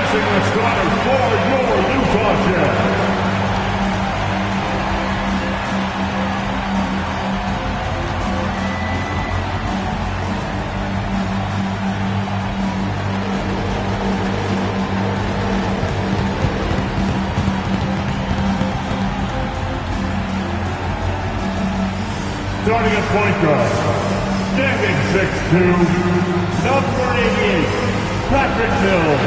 Introducing the starters for your Utah Jazz. Starting at point guard, standing 6'2", number 88, Patrick Mills.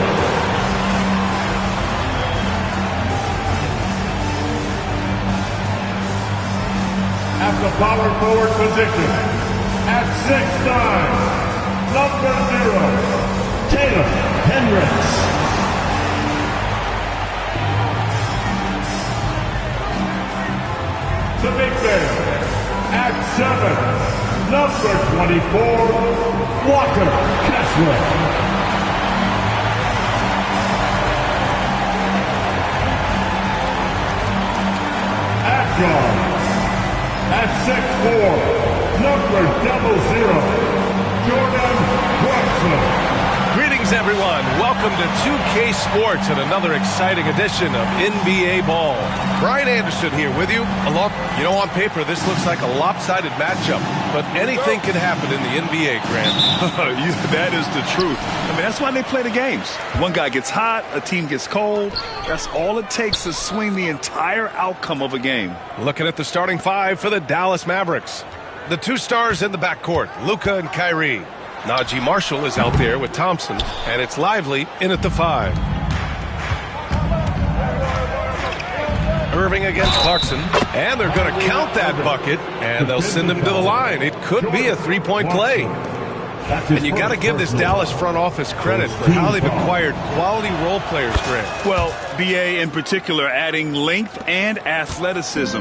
At the power forward position, at 6'9", number 0, Taylor Hendricks. The big man, at 7, number 24, Walker Kessler. At guard, at 6'4", number 00, Jordan Clarkson. Greetings, everyone. Welcome to 2K Sports and another exciting edition of NBA Ball. Brian Anderson here with you. On paper, this looks like a lopsided matchup, but anything can happen in the NBA, Grant. That is the truth. I mean, that's why they play the games. One guy gets hot, a team gets cold. That's all it takes to swing the entire outcome of a game. Looking at the starting five for the Dallas Mavericks. The two stars in the backcourt, Luka and Kyrie. Najee Marshall is out there with Thompson, and it's Lively in at the 5. Irving against Clarkson, and they're going to count that bucket, and they'll send him to the line. It could be a three-point play. And you got to give this Dallas front office credit for how they've acquired quality role players, Grant. Well, BA in particular adding length and athleticism.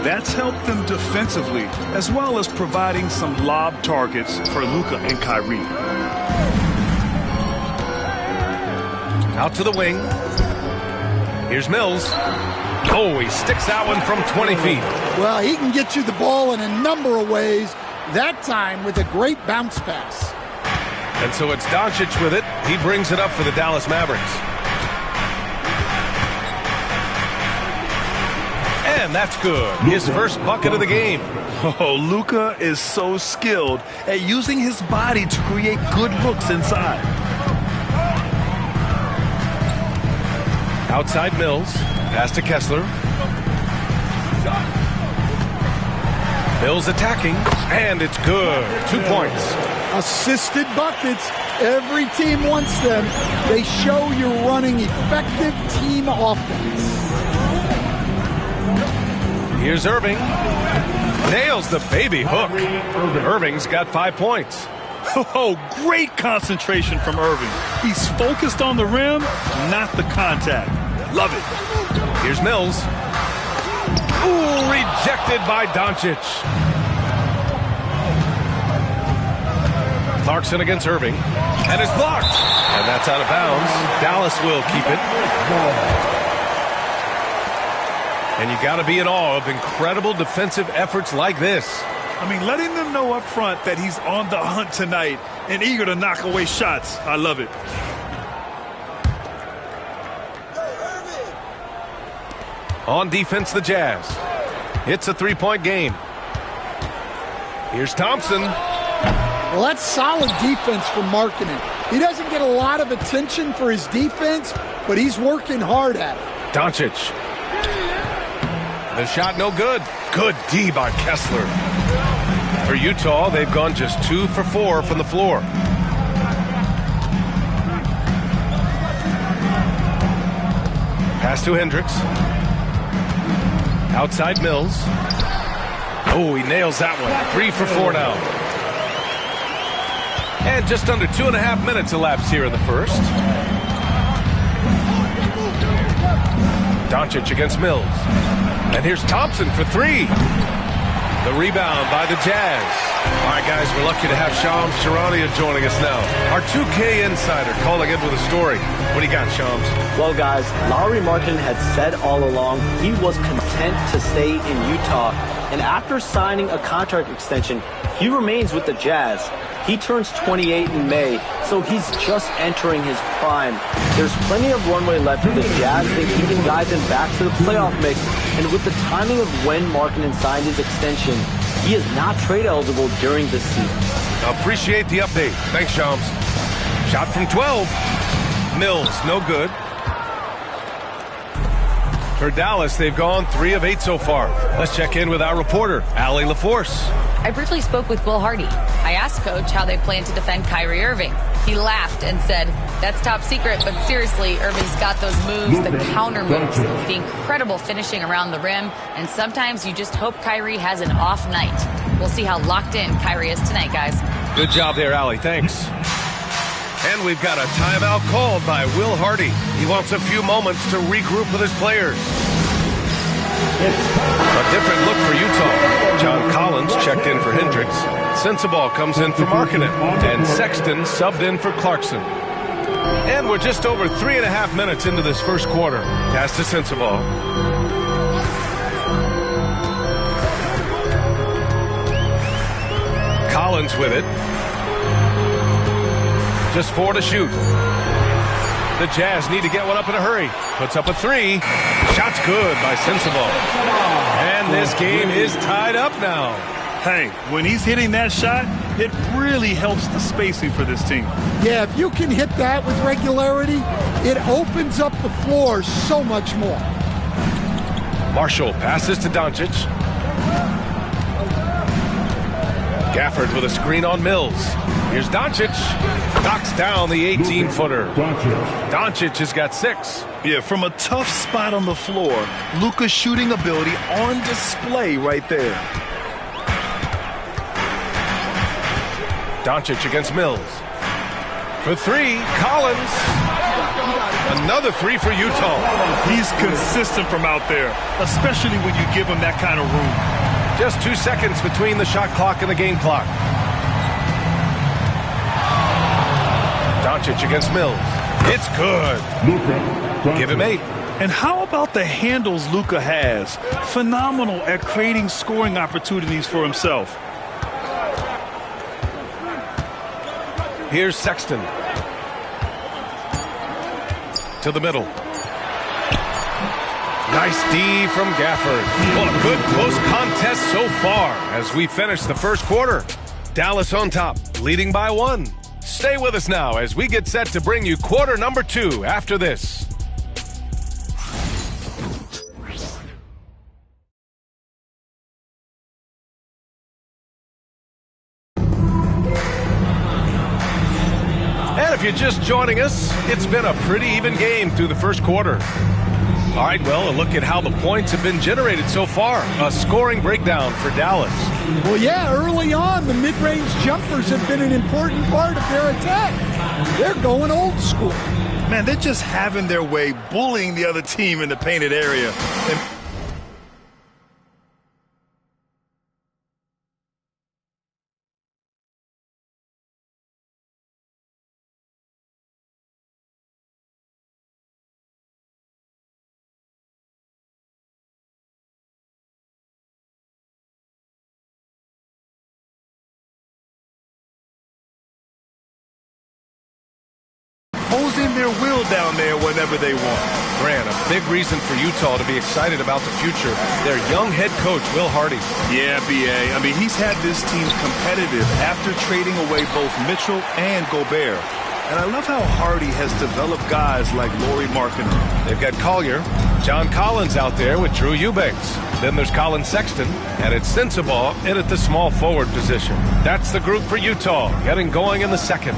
That's helped them defensively, as well as providing some lob targets for Luka and Kyrie. Out to the wing. Here's Mills. Oh, he sticks that one from 20 feet. Well, he can get you the ball in a number of ways, that time with a great bounce pass. And so it's Doncic with it. He brings it up for the Dallas Mavericks. And that's good. His first bucket of the game. Oh, Luka is so skilled at using his body to create good looks inside. Outside Mills. Pass to Kessler. Mills attacking, and it's good. 2 points. Assisted buckets. Every team wants them. They show you're running effective team offense. Here's Irving. Nails the baby hook. Irving's got 5 points. Oh, great concentration from Irving. He's focused on the rim, not the contact. Love it. Here's Mills. Ooh, rejected by Doncic. Clarkson against Irving. And it's blocked. And that's out of bounds. Dallas will keep it. And you got to be in awe of incredible defensive efforts like this. I mean, letting them know up front that he's on the hunt tonight and eager to knock away shots. I love it. On defense, the Jazz. It's a 3-point game. Here's Thompson. Well, that's solid defense from Markkanen. He doesn't get a lot of attention for his defense, but he's working hard at it. Doncic. The shot no good. Good D by Kessler. For Utah, they've gone just 2 for 4 from the floor. Pass to Hendricks. Outside Mills. Oh, he nails that one. 3 for 4 now. And just under 2.5 minutes elapsed here in the first. Doncic against Mills. And here's Thompson for 3. The rebound by the Jazz. All right, guys, we're lucky to have Shams Charania joining us now. Our 2K insider calling in with a story. What do you got, Shams? Well, guys, Lauri Markkanen had said all along he was content to stay in Utah. And after signing a contract extension, he remains with the Jazz. He turns 28 in May, so he's just entering his prime. There's plenty of runway left for the Jazz think he can guide them back to the playoff mix. And with the timing of when Markkanen signed his extension, he is not trade eligible during this season. Appreciate the update. Thanks, Shams. Shot from 12. Mills, no good. For Dallas, they've gone 3 of 8 so far. Let's check in with our reporter, Allie LaForce. I briefly spoke with Will Hardy. I asked Coach how they plan to defend Kyrie Irving. He laughed and said, "That's top secret, but seriously, Irving's got those moves, the counter moves, the incredible finishing around the rim, and sometimes you just hope Kyrie has an off night." We'll see how locked in Kyrie is tonight, guys. Good job there, Allie. Thanks. And we've got a timeout called by Will Hardy. He wants a few moments to regroup with his players. A different look for Utah. John Collins checked in for Hendricks. Sensabaugh comes in for Markkanen. And Sexton subbed in for Clarkson. And we're just over 3.5 minutes into this first quarter. Pass to Sensabaugh. Collins with it. Just 4 to shoot. The Jazz need to get one up in a hurry. Puts up a 3. Shot's good by Sensabaugh. And this game is tied up now. Hey, when he's hitting that shot, it really helps the spacing for this team. Yeah, if you can hit that with regularity, it opens up the floor so much more. Marshall passes to Doncic. Gafford with a screen on Mills. Here's Doncic. Knocks down the 18-footer. Doncic has got 6. Yeah, from a tough spot on the floor, Luka's shooting ability on display right there. Doncic against Mills. For 3, Collins. Another 3 for Utah. He's consistent from out there, especially when you give him that kind of room. Just 2 seconds between the shot clock and the game clock. Doncic against Mills. It's good. Give him 8. And how about the handles Luka has? Phenomenal at creating scoring opportunities for himself. Here's Sexton. To the middle. Nice D from Gafford. Well, a good close contest so far as we finish the first quarter. Dallas on top, leading by 1. Stay with us now as we get set to bring you quarter number 2 after this. And if you're just joining us, it's been a pretty even game through the first quarter. All right, well, a look at how the points have been generated so far. A scoring breakdown for Dallas. Well, yeah, early on, the mid-range jumpers have been an important part of their attack. They're going old school. Man, they're just having their way, bullying the other team in the painted area. And imposing their will down there whenever they want. Grant, a big reason for Utah to be excited about the future. Their young head coach, Will Hardy. Yeah, B.A. I mean, he's had this team competitive after trading away both Mitchell and Gobert. And I love how Hardy has developed guys like Lauri Markkanen. They've got Collier, John Collins out there with Drew Eubanks. Then there's Colin Sexton, and it's Sensabaugh in at the small forward position. That's the group for Utah, getting going in the second.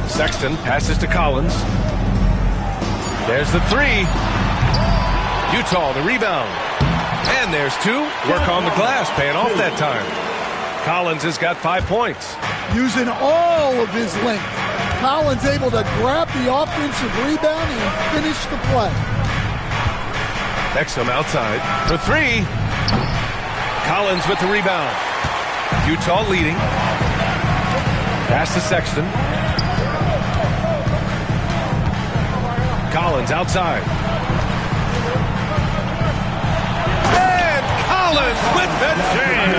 Sexton passes to Collins. There's the 3. Utah, the rebound. And there's 2. Work on the glass, paying off that time. Collins has got 5 points. Using all of his length. Collins able to grab the offensive rebound and finish the play. Exum outside for 3. Collins with the rebound. Utah leading. Pass to Sexton. Collins outside. And Collins with the jam.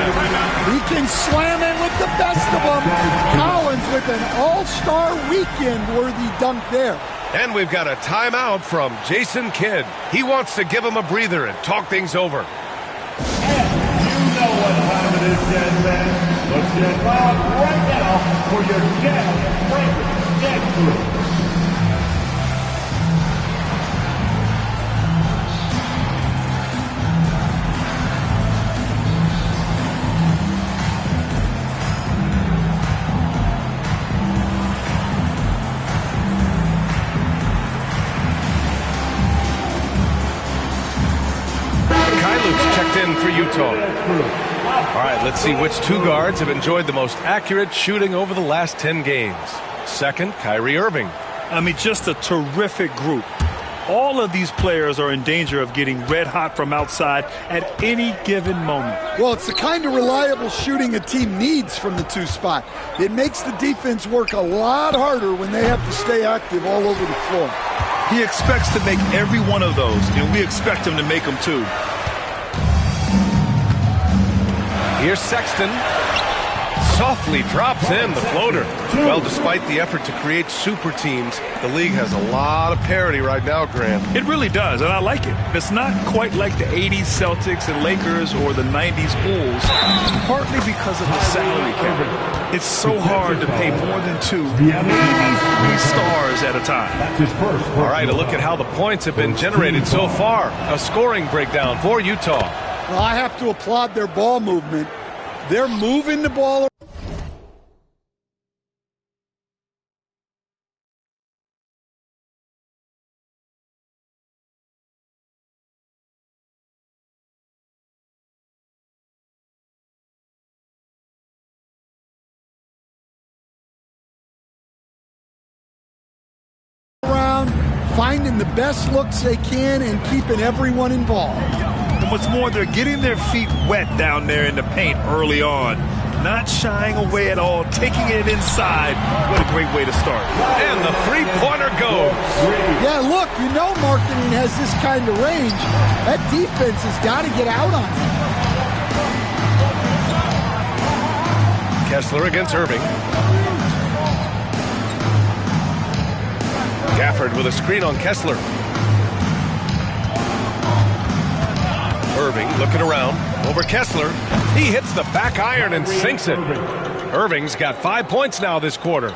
He can slam it with the best of them. Collins with an all-star weekend-worthy dunk there. And we've got a timeout from Jason Kidd. He wants to give him a breather and talk things over. You know what time it is, Jazz fans. Let's get loud right now for your Jazz Breakers Dance Group. In for Utah. All right, let's see which two guards have enjoyed the most accurate shooting over the last 10 games. Second, Kyrie Irving. I mean, just a terrific group. All of these players are in danger of getting red hot from outside at any given moment. Well, it's the kind of reliable shooting a team needs from the 2 spot. It makes the defense work a lot harder when they have to stay active all over the floor. He expects to make every one of those, and we expect him to make them too. Here's Sexton. Softly drops in the floater. Well, despite the effort to create super teams, the league has a lot of parity right now, Graham. It really does, and I like it. It's not quite like the 80s Celtics and Lakers or the 90s Bulls, partly because of the salary cap. It's so hard to pay more than 2, maybe 3 stars at a time. All right, a look at how the points have been generated so far. A scoring breakdown for Utah. Well, I have to applaud their ball movement. They're moving the ball. Around, finding the best looks they can and keeping everyone involved. What's more, they're getting their feet wet down there in the paint early on. Not shying away at all, taking it inside. What a great way to start. And the three-pointer goes. Yeah, look, you know marketing has this kind of range. That defense has got to get out on it. Kessler against Irving. Gafford with a screen on Kessler. Irving looking around over Kessler. He hits the back iron and sinks it. Irving's got 5 points now this quarter.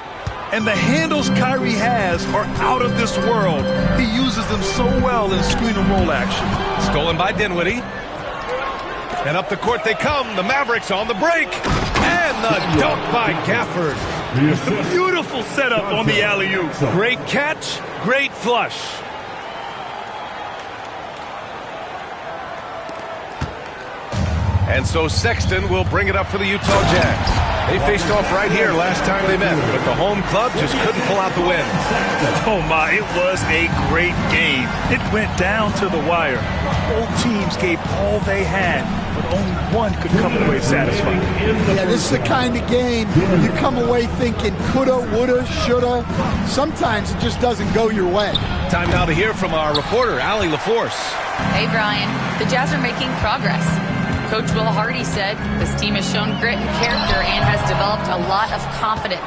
And the handles Kyrie has are out of this world. He uses them so well in screen and roll action. Stolen by Dinwiddie. And up the court they come. The Mavericks on the break. And the dunk by Gafford. Beautiful setup on the alley-oop. Great catch, great flush. And so Sexton will bring it up for the Utah Jazz. They faced off right here last time they met, but the home club just couldn't pull out the win. Oh my, it was a great game. It went down to the wire. Both teams gave all they had, but only one could come away satisfied. Yeah, this is the kind of game you come away thinking coulda, woulda, shoulda. Sometimes it just doesn't go your way. Time now to hear from our reporter, Allie LaForce. Hey, Brian. The Jazz are making progress. Coach Will Hardy said this team has shown grit and character and has developed a lot of confidence.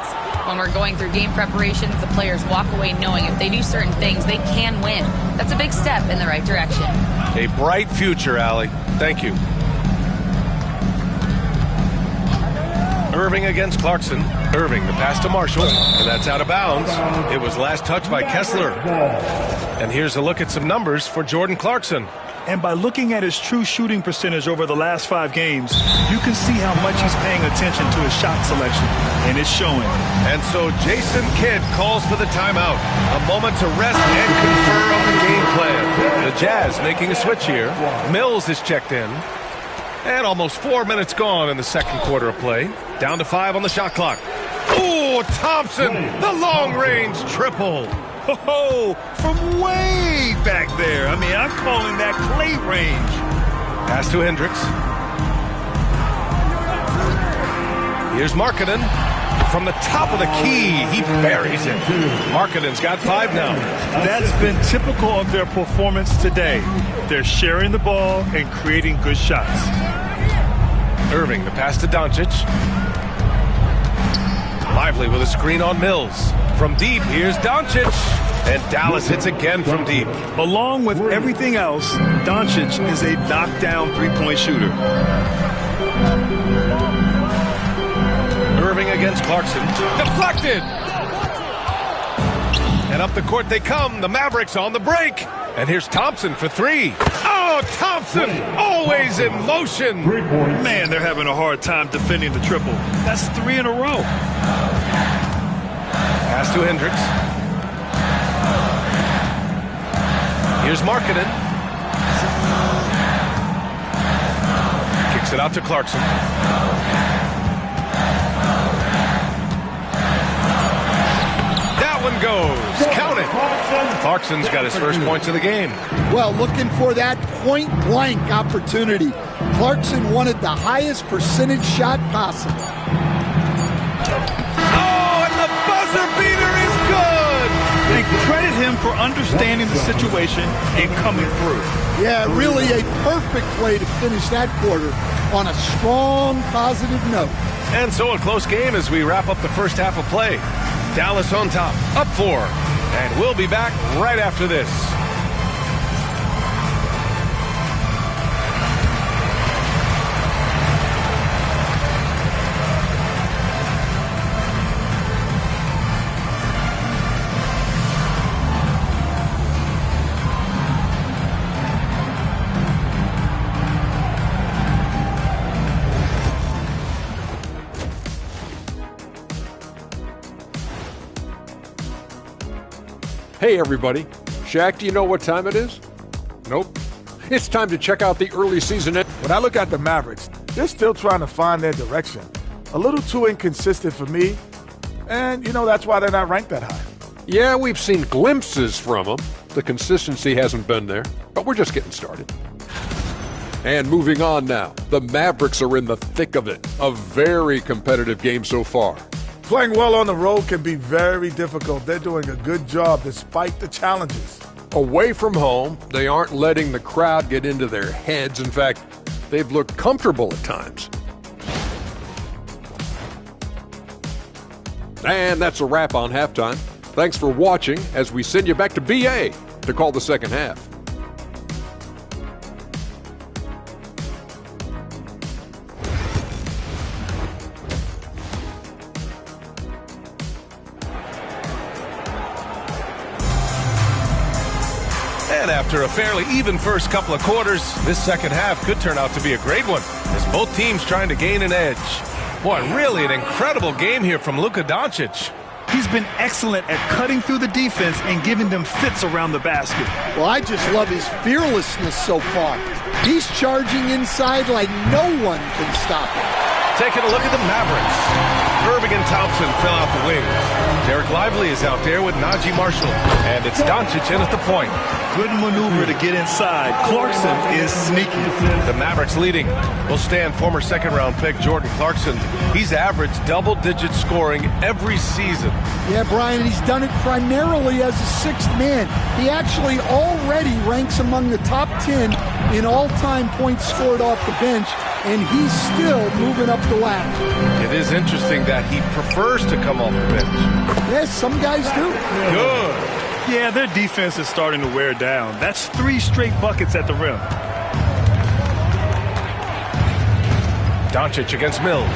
When we're going through game preparations, the players walk away knowing if they do certain things, they can win. That's a big step in the right direction. A bright future, Allie. Thank you. Irving against Clarkson. Irving, the pass to Marshall, and that's out of bounds. It was last touched by Kessler. And here's a look at some numbers for Jordan Clarkson. And by looking at his true shooting percentage over the last 5 games, you can see how much he's paying attention to his shot selection, and it's showing. And so Jason Kidd calls for the timeout. A moment to rest and confer on the game plan. The Jazz making a switch here. Mills is checked in. And almost 4 minutes gone in the second quarter of play. Down to 5 on the shot clock. Oh, Thompson, the long-range triple. Oh, from way back there. I mean, I'm calling that clay range. Pass to Hendricks. Here's Markkanen. From the top of the key, he buries it. Markkanen's got 5 now. That's been typical of their performance today. They're sharing the ball and creating good shots. Irving, the pass to Doncic. Lively with a screen on Mills. From deep, here's Doncic. And Dallas hits again from deep. Along with everything else, Doncic is a knockdown three-point shooter. Irving against Clarkson. Deflected! And up the court they come. The Mavericks on the break. And here's Thompson for 3. Oh, Thompson! Always in motion! Man, they're having a hard time defending the triple. That's 3 in a row. Pass to Hendricks. Here's Markkanen. Kicks it out to Clarkson. That one goes. Count it. Clarkson's got his first points of the game. Well, looking for that point-blank opportunity. Clarkson wanted the highest percentage shot possible. Oh, and the buzzer beater is good! And credit him for understanding the situation and coming through. Yeah, really a perfect way to finish that quarter on a strong, positive note. And so a close game as we wrap up the first half of play. Dallas on top, up 4. And we'll be back right after this. Hey everybody, Shaq, do you know what time it is? Nope. It's time to check out the early season. When I look at the Mavericks, they're still trying to find their direction. A little too inconsistent for me, and that's why they're not ranked that high. Yeah, we've seen glimpses from them. The consistency hasn't been there, but we're just getting started. And moving on now, the Mavericks are in the thick of it. A very competitive game so far. Playing well on the road can be very difficult. They're doing a good job despite the challenges. Away from home, they aren't letting the crowd get into their heads. In fact, they've looked comfortable at times. And that's a wrap on halftime. Thanks for watching as we send you back to BA to call the second half. And after a fairly even first couple of quarters, this second half could turn out to be a great one, as both teams trying to gain an edge. Boy, really an incredible game here from Luka Doncic. He's been excellent at cutting through the defense and giving them fits around the basket. Well, I just love his fearlessness so far. He's charging inside like no one can stop him. Taking a look at the Mavericks. Irving and Thompson fill out the wings. Derek Lively is out there with Najee Marshall. And it's Doncic in at the point. Good maneuver to get inside. Clarkson is sneaky. The Mavericks leading will stand former second-round pick Jordan Clarkson. He's averaged double-digit scoring every season. Yeah, Brian, he's done it primarily as a sixth man. He actually already ranks among the top 10 in all-time points scored off the bench, and he's still moving up the ladder. It is interesting that he prefers to come off the bench. Yes, some guys do. Good. Yeah, their defense is starting to wear down. That's 3 straight buckets at the rim. Doncic against Mills.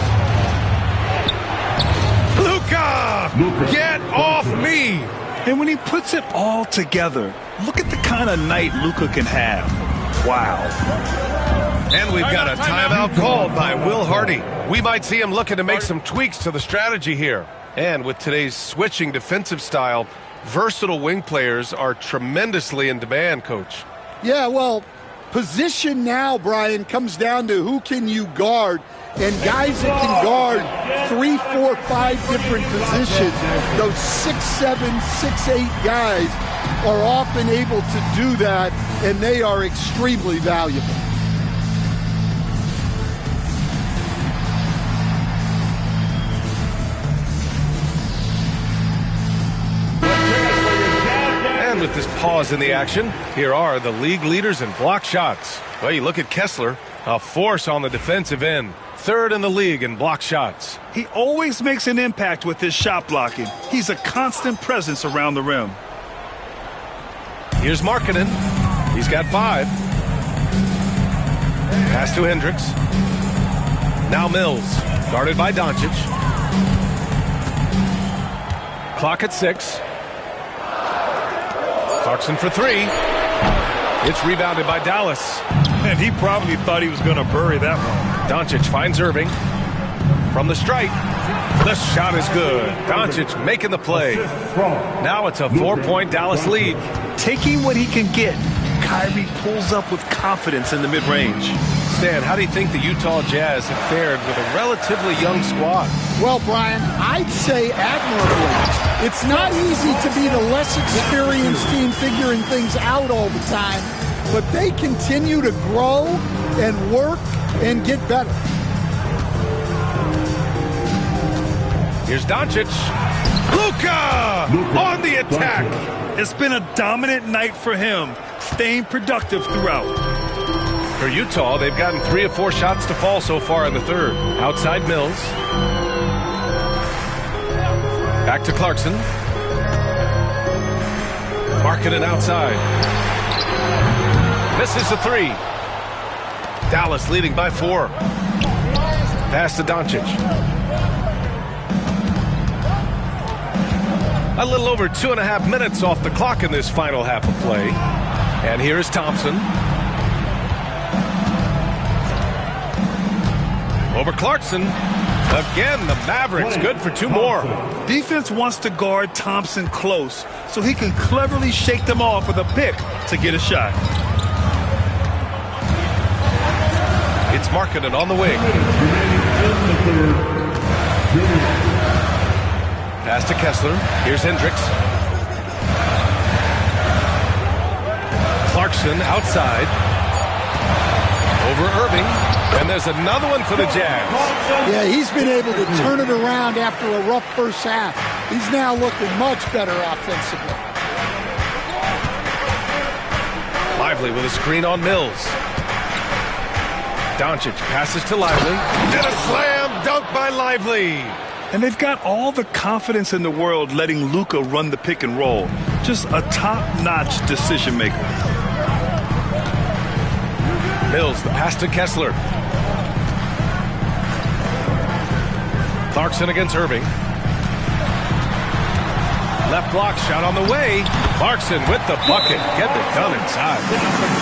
Luka! Get off me! And when he puts it all together, look at the kind of night Luka can have. Wow. And we've got a timeout called by Will Hardy. We might see him looking to make some tweaks to the strategy here. And with today's switching defensive style, versatile wing players are tremendously in demand, Coach. Yeah, well, position now, Brian, comes down to who can you guard. And guys that can guard 3, 4, 5 different positions, those 6'7", 6'8" guys are often able to do that, and they are extremely valuable. with this pause in the action. Here are the league leaders in block shots. Well, you look at Kessler, a force on the defensive end. Third in the league in block shots. He always makes an impact with his shot blocking. He's a constant presence around the rim. Here's Markkanen. He's got 5. Pass to Hendricks. Now Mills, guarded by Doncic. Clock at 6. Clarkson for 3. It's rebounded by Dallas. And he probably thought he was going to bury that one. Doncic finds Irving. From the stripe. The shot is good. Doncic making the play. Now it's a 4-point Dallas lead. Taking what he can get, Kyrie pulls up with confidence in the mid-range. Stan, how do you think the Utah Jazz have fared with a relatively young squad? Well, Brian, I'd say admirably. It's not easy to be the less experienced team figuring things out all the time, but they continue to grow and work and get better. Here's Doncic. Luka on the attack. It's been a dominant night for him, staying productive throughout. For Utah, they've gotten 3 of 4 shots to fall so far in the third. Outside Mills. Back to Clarkson. Markkanen outside. Misses the 3. Dallas leading by 4. Pass to Doncic. A little over 2.5 minutes off the clock in this final half of play. And here is Thompson. Over Clarkson. Again, the Mavericks good for 2 more. Defense wants to guard Thompson close so he can cleverly shake them off with a pick to get a shot. It's Markkanen on the wing. Pass to Kessler. Here's Hendricks. Clarkson outside. Over Irving. And there's another one for the Jazz. Yeah, he's been able to turn it around after a rough first half. He's now looking much better offensively. Lively with a screen on Mills. Doncic passes to Lively. And a slam dunk by Lively. And they've got all the confidence in the world letting Luka run the pick and roll. Just a top-notch decision maker. Mills, the pass to Kessler. Clarkson against Irving. Left block shot on the way. Clarkson with the bucket. Get it done inside.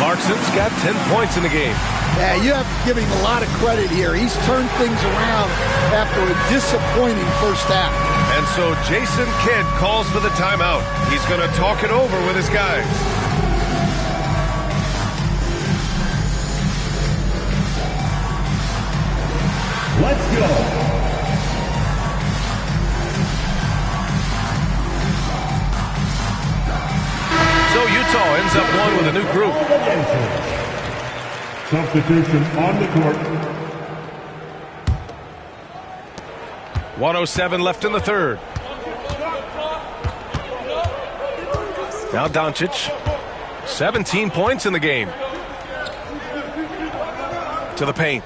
Clarkson's got 10 points in the game. Yeah, you have to give him a lot of credit here. He's turned things around after a disappointing first half. And so Jason Kidd calls for the timeout. He's going to talk it over with his guys. Let's go. So Utah ends up one with a new group. Substitution on the court. 1:07 left in the third. Now Doncic. 17 points in the game. To the paint.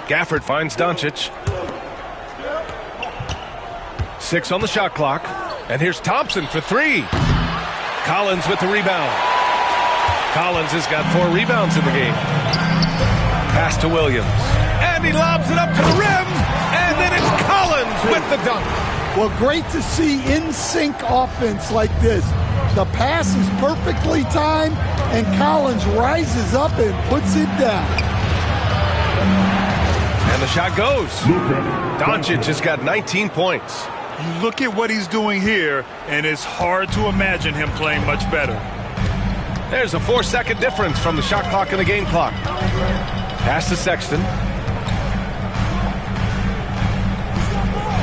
Gafford finds Doncic. 6 on the shot clock. And here's Thompson for 3. Collins with the rebound. Collins has got 4 rebounds in the game. Pass to Williams. And he lobs it up to the rim. And then it's Collins with the dunk. Well, great to see in-sync offense like this. The pass is perfectly timed, and Collins rises up and puts it down. And the shot goes. Doncic has got 19 points. You look at what he's doing here, and it's hard to imagine him playing much better. There's a 4-second difference from the shot clock and the game clock. Pass to Sexton.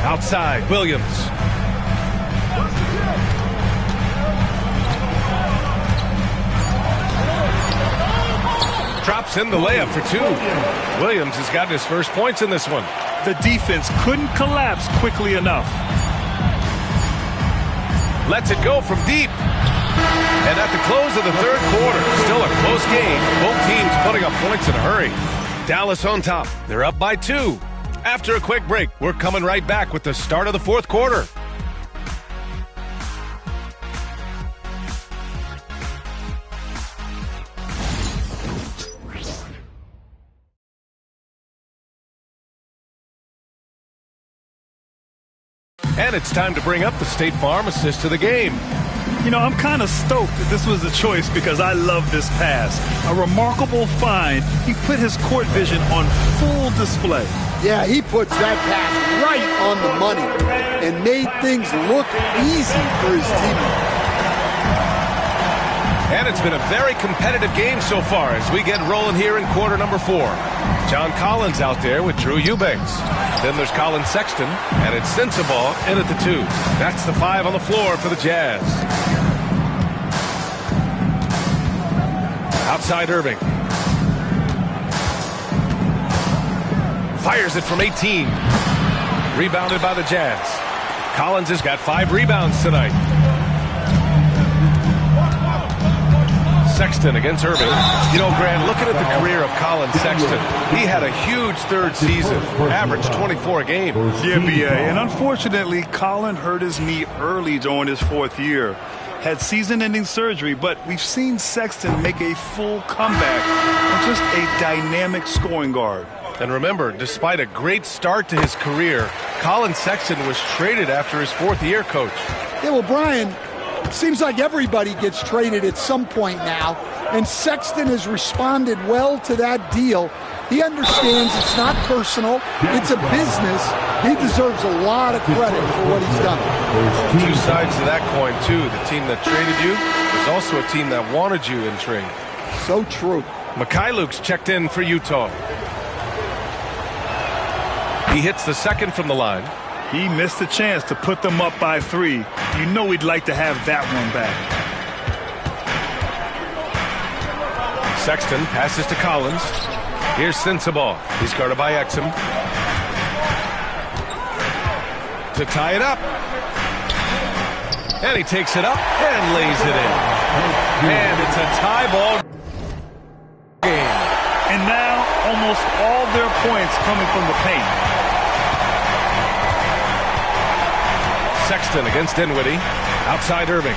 Outside, Williams. Drops in the layup for 2. Williams has gotten his first points in this one. The defense couldn't collapse quickly enough. Lets it go from deep. And at the close of the third quarter, still a close game. Both teams putting up points in a hurry. Dallas on top. They're up by 2. After a quick break, we're coming right back with the start of the fourth quarter. And it's time to bring up the State Farm assist to the game. You know, I'm kind of stoked that this was a choice because I love this pass. A remarkable find. He put his court vision on full display. Yeah, he puts that pass right on the money and made things look easy for his teammates. And it's been a very competitive game so far as we get rolling here in quarter number 4. John Collins out there with Drew Eubanks. Then there's Colin Sexton, and it's Sensabaugh in at the 2. That's the 5 on the floor for the Jazz. Outside Irving. Fires it from 18. Rebounded by the Jazz. Collins has got 5 rebounds tonight. Sexton against Irving. You know, Grant, looking at the career of Colin Sexton, he had a huge third season, averaged 24 a game. Yeah, B.A. And unfortunately, Colin hurt his knee early during his 4th year. Had season-ending surgery, but we've seen Sexton make a full comeback and just a dynamic scoring guard. And remember, despite a great start to his career, Colin Sexton was traded after his 4th year, Coach. Yeah, well, Brian, it seems like everybody gets traded at some point now, and Sexton has responded well to that deal. He understands it's not personal, it's a business. He deserves a lot of credit for what he's done. 2 sides to that coin, too. The team that traded you was also a team that wanted you in trade. So true. Mikhailuk's checked in for Utah. He hits the second from the line. He missed a chance to put them up by 3. You know he'd like to have that one back. Sexton passes to Collins. Here's Sensabaugh. He's guarded by Exum. To tie it up. And he takes it up and lays it in. And it's a tie ball game. And now almost all their points coming from the paint. Sexton against Dinwiddie. Outside Irving.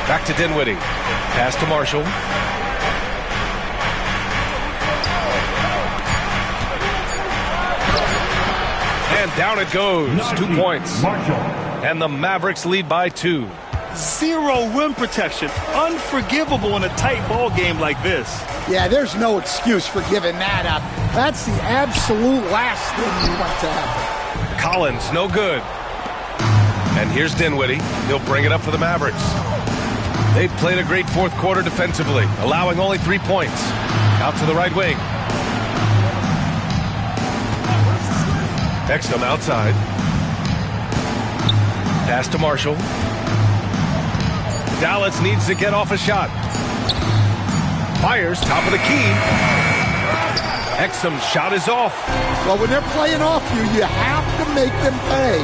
Back to Dinwiddie. Pass to Marshall. And down it goes. 2 points. And the Mavericks lead by 2. 0 rim protection. Unforgivable in a tight ball game like this. Yeah, there's no excuse for giving that up. That's the absolute last thing you want to happen. Collins, no good. And here's Dinwiddie. He'll bring it up for the Mavericks. They've played a great 4th quarter defensively, allowing only 3 points. Out to the right wing. Exum outside. Pass to Marshall. Dallas needs to get off a shot. Fires, top of the key. Exum's shot is off. Well, when they're playing off you, you have to make them pay.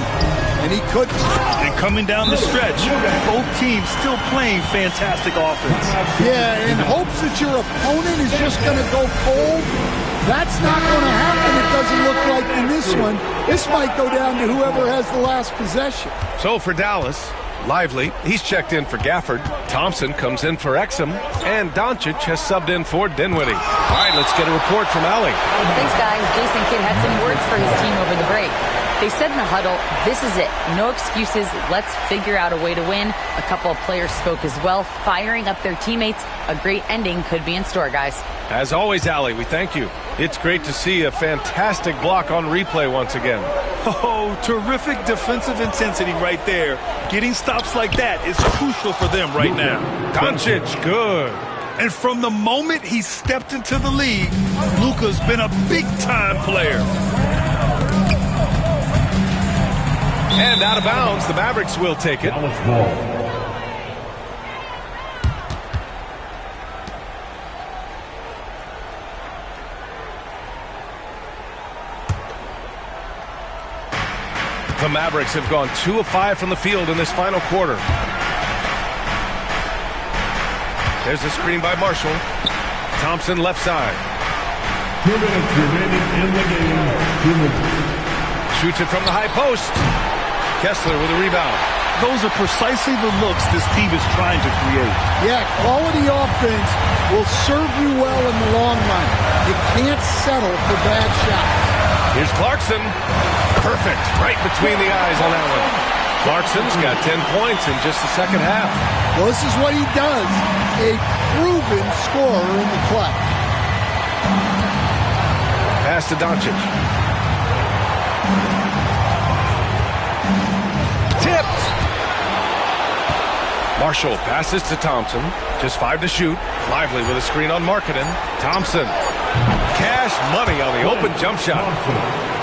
And he couldn't. And coming down the stretch, both teams still playing fantastic offense. Yeah, in hopes that your opponent is just going to go cold. That's not going to happen, it doesn't look like in this one. This might go down to whoever has the last possession. So for Dallas, Lively, he's checked in for Gafford. Thompson comes in for Exum. And Doncic has subbed in for Dinwiddie. All right, let's get a report from Allie. Thanks, guys. Jason Kidd had some words for his team over the break. They said in the huddle, this is it. No excuses. Let's figure out a way to win. A couple of players spoke as well, firing up their teammates. A great ending could be in store, guys. As always, Allie, we thank you. It's great to see a fantastic block on replay once again. Oh, terrific defensive intensity right there. Getting stops like that is crucial for them right now. Doncic, good. And from the moment he stepped into the league, Luka's been a big-time player. And out of bounds, the Mavericks will take it. The Mavericks have gone 2 of 5 from the field in this final quarter. There's a screen by Marshall. Thompson left side. 2 minutes remaining in the game. 2 minutes. Shoots it from the high post. Kessler with a rebound. Those are precisely the looks this team is trying to create. Yeah, quality offense will serve you well in the long run. You can't settle for bad shots. Here's Clarkson. Perfect. Right between the eyes on that one. Clarkson's got 10 points in just the second half. Well, this is what he does. A proven scorer in the clutch. Pass to Doncic. Tipped. Marshall passes to Thompson. Just 5 to shoot. Lively with a screen on Markkanen. Thompson. Cash money on the open jump shot.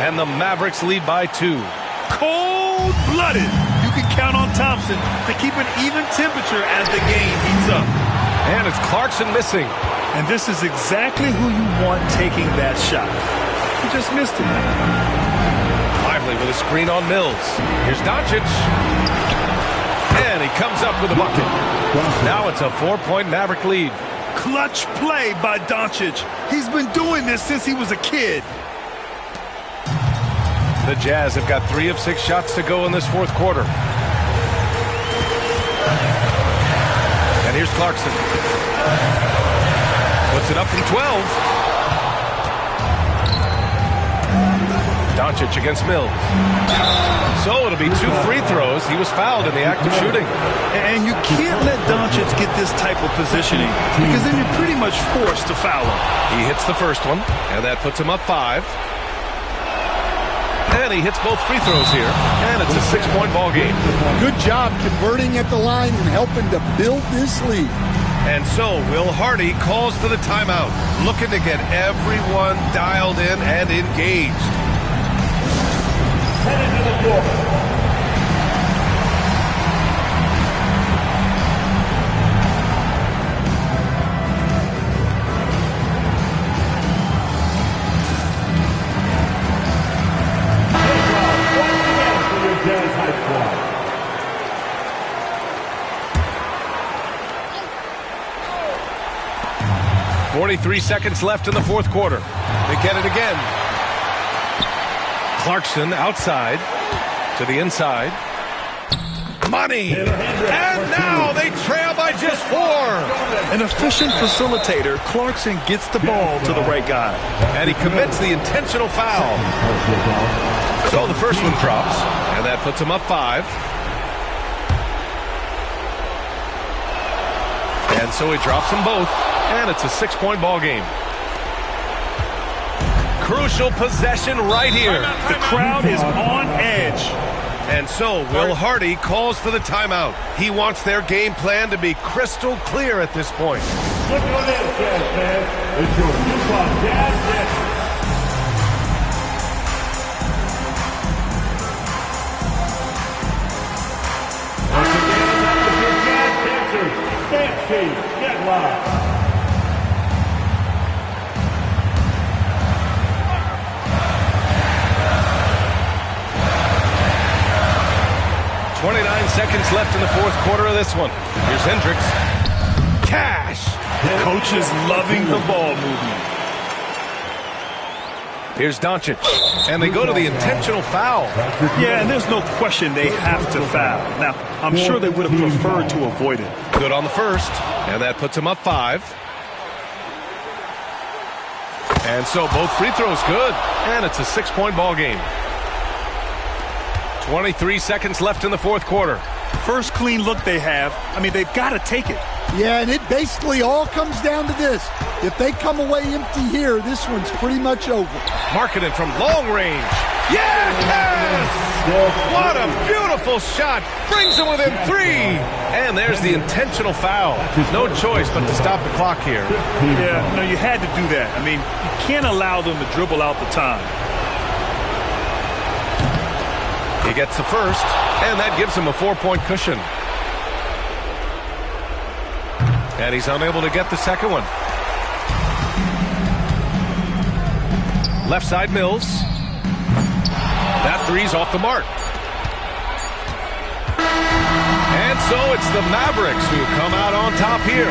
And the Mavericks lead by 2. Cold-blooded. You can count on Thompson to keep an even temperature as the game heats up. And it's Clarkson missing. And this is exactly who you want taking that shot. He just missed it. Lively with a screen on Mills. Here's Doncic. And he comes up with a bucket. Now it's a 4-point Maverick lead. Clutch play by Doncic. He's been doing this since he was a kid. The Jazz have got 3 of 6 shots to go in this fourth quarter. And here's Clarkson. Puts it up from 12. Doncic against Mills. So it'll be 2 free throws. He was fouled in the act of shooting. And you can't let Doncic get this type of positioning because then you're pretty much forced to foul him. He hits the first one, and that puts him up 5. And he hits both free throws here, and it's a 6-point ball game. Good job converting at the line and helping to build this lead. And so Will Hardy calls for the timeout, looking to get everyone dialed in and engaged. Headed to the floor. Jazz high squad. 43 seconds left in the fourth quarter. They get it again. Clarkson outside to the inside. Money! And now they trail by just 4. An efficient facilitator, Clarkson gets the ball to the right guy. And he commits the intentional foul. So the first one drops, and that puts him up 5. And so he drops them both, and it's a 6-point ball game. Crucial possession right here. The crowd is on edge. And so Will Hardy calls for the timeout. He wants their game plan to be crystal clear at this point. Look at this, Jazz fans. It's your Utah Jazz Jazz. Once again, that was your Jazz dancers. Fancy, get live. Seconds left in the fourth quarter of this one. Here's Hendricks. Cash. Coach is loving the ball movement. Here's Doncic. And they go to the intentional foul. Yeah, and there's no question they have to foul. Now, I'm sure they would have preferred to avoid it. Good on the first. And that puts him up 5. And so both free throws good. And it's a 6-point ball game. 23 seconds left in the fourth quarter. First clean look they have. I mean, they've got to take it. Yeah, and it basically all comes down to this. If they come away empty here, this one's pretty much over. Markkanen from long range. Yes! What a beautiful shot. Brings him within 3. And there's the intentional foul. No choice but to stop the clock here. Yeah, no, you had to do that. I mean, you can't allow them to dribble out the time. He gets the first, and that gives him a 4-point cushion. And he's unable to get the second one. Left side Mills. That three's off the mark. So it's the Mavericks who come out on top here.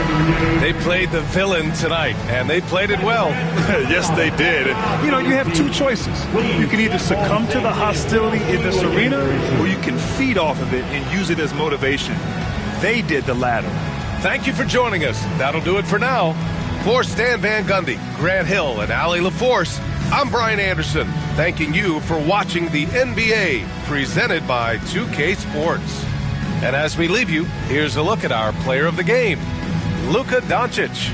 They played the villain tonight, and they played it well. Yes, they did. You know, you have two choices. You can either succumb to the hostility in this arena, or you can feed off of it and use it as motivation. They did the latter. Thank you for joining us. That'll do it for now. For Stan Van Gundy, Grant Hill, and Allie LaForce, I'm Brian Anderson, thanking you for watching the NBA presented by 2K Sports. And as we leave you, here's a look at our player of the game, Luka Doncic.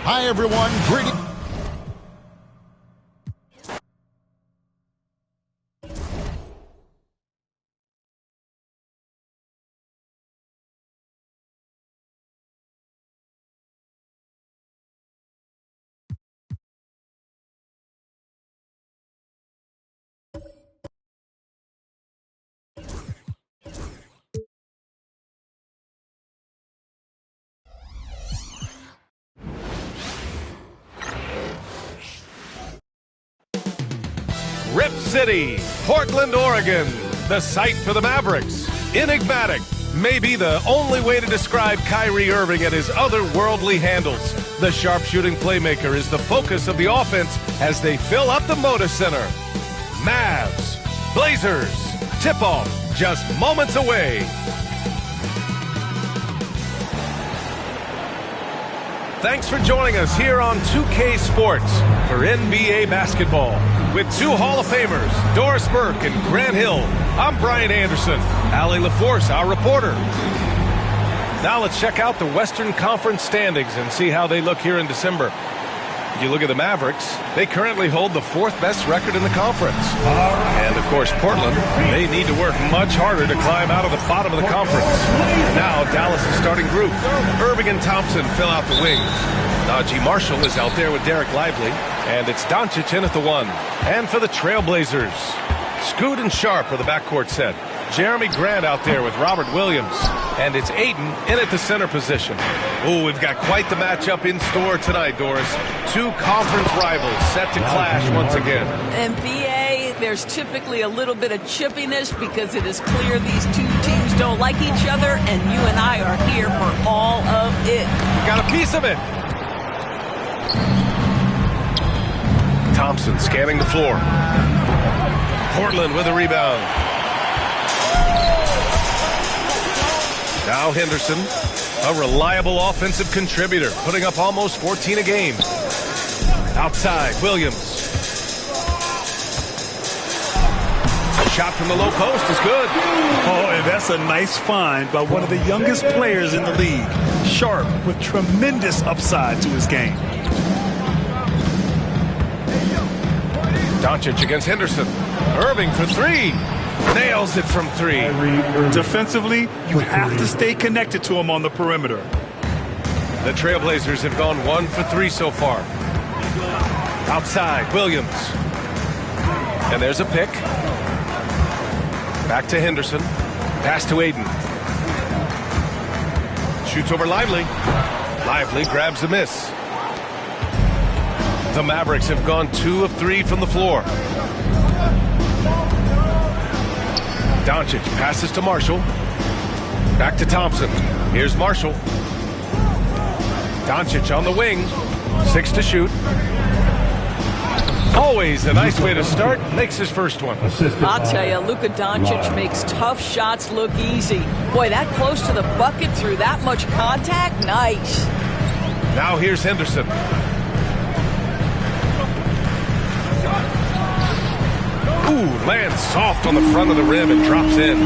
Hi, everyone. Greetings. Rip City, Portland, Oregon, the site for the Mavericks. Enigmatic may be the only way to describe Kyrie Irving and his otherworldly handles. The sharpshooting playmaker is the focus of the offense as they fill up the Moda Center. Mavs, Blazers, tip-off just moments away. Thanks for joining us here on 2K Sports for NBA basketball. With two Hall of Famers, Doris Burke and Grant Hill, I'm Brian Anderson. Allie LaForce, our reporter. Now let's check out the Western Conference standings and see how they look here in December. If you look at the Mavericks, they currently hold the fourth best record in the conference. And, of course, Portland, they need to work much harder to climb out of the bottom of the conference. Now, Dallas' starting group. Irving and Thompson fill out the wings. Najee Marshall is out there with Derek Lively. And it's Doncic in at the one. And for the Trailblazers, Scoot and Sharp are the backcourt set. Jeremy Grant out there with Robert Williams. And it's Ayton in at the center position. Oh, we've got quite the matchup in store tonight, Doris. Two conference rivals set to clash once again. NBA, there's typically a little bit of chippiness because it is clear these two teams don't like each other, and you and I are here for all of it. Got a piece of it. Thompson scanning the floor. Portland with a rebound. Now Henderson, a reliable offensive contributor, putting up almost 14 a game. Outside, Williams. A shot from the low post is good. Oh, and that's a nice find by one of the youngest players in the league. Sharp with tremendous upside to his game. Doncic against Henderson. Irving for three. Nails it from three. Defensively, you have to stay connected to him on the perimeter. The Trailblazers have gone 1 for 3 so far. Outside, Williams. And there's a pick. Back to Henderson. Pass to Aiden. Shoots over Lively. Lively grabs the miss. The Mavericks have gone 2 of 3 from the floor. Doncic passes to Marshall. Back to Thompson. Here's Marshall. Doncic on the wing. 6 to shoot. Always a nice way to start. Makes his first one. I'll tell you, Luka Doncic makes tough shots look easy. Boy, that close to the bucket through that much contact, nice. Now here's Henderson. Ooh, lands soft on the front of the rim and drops in.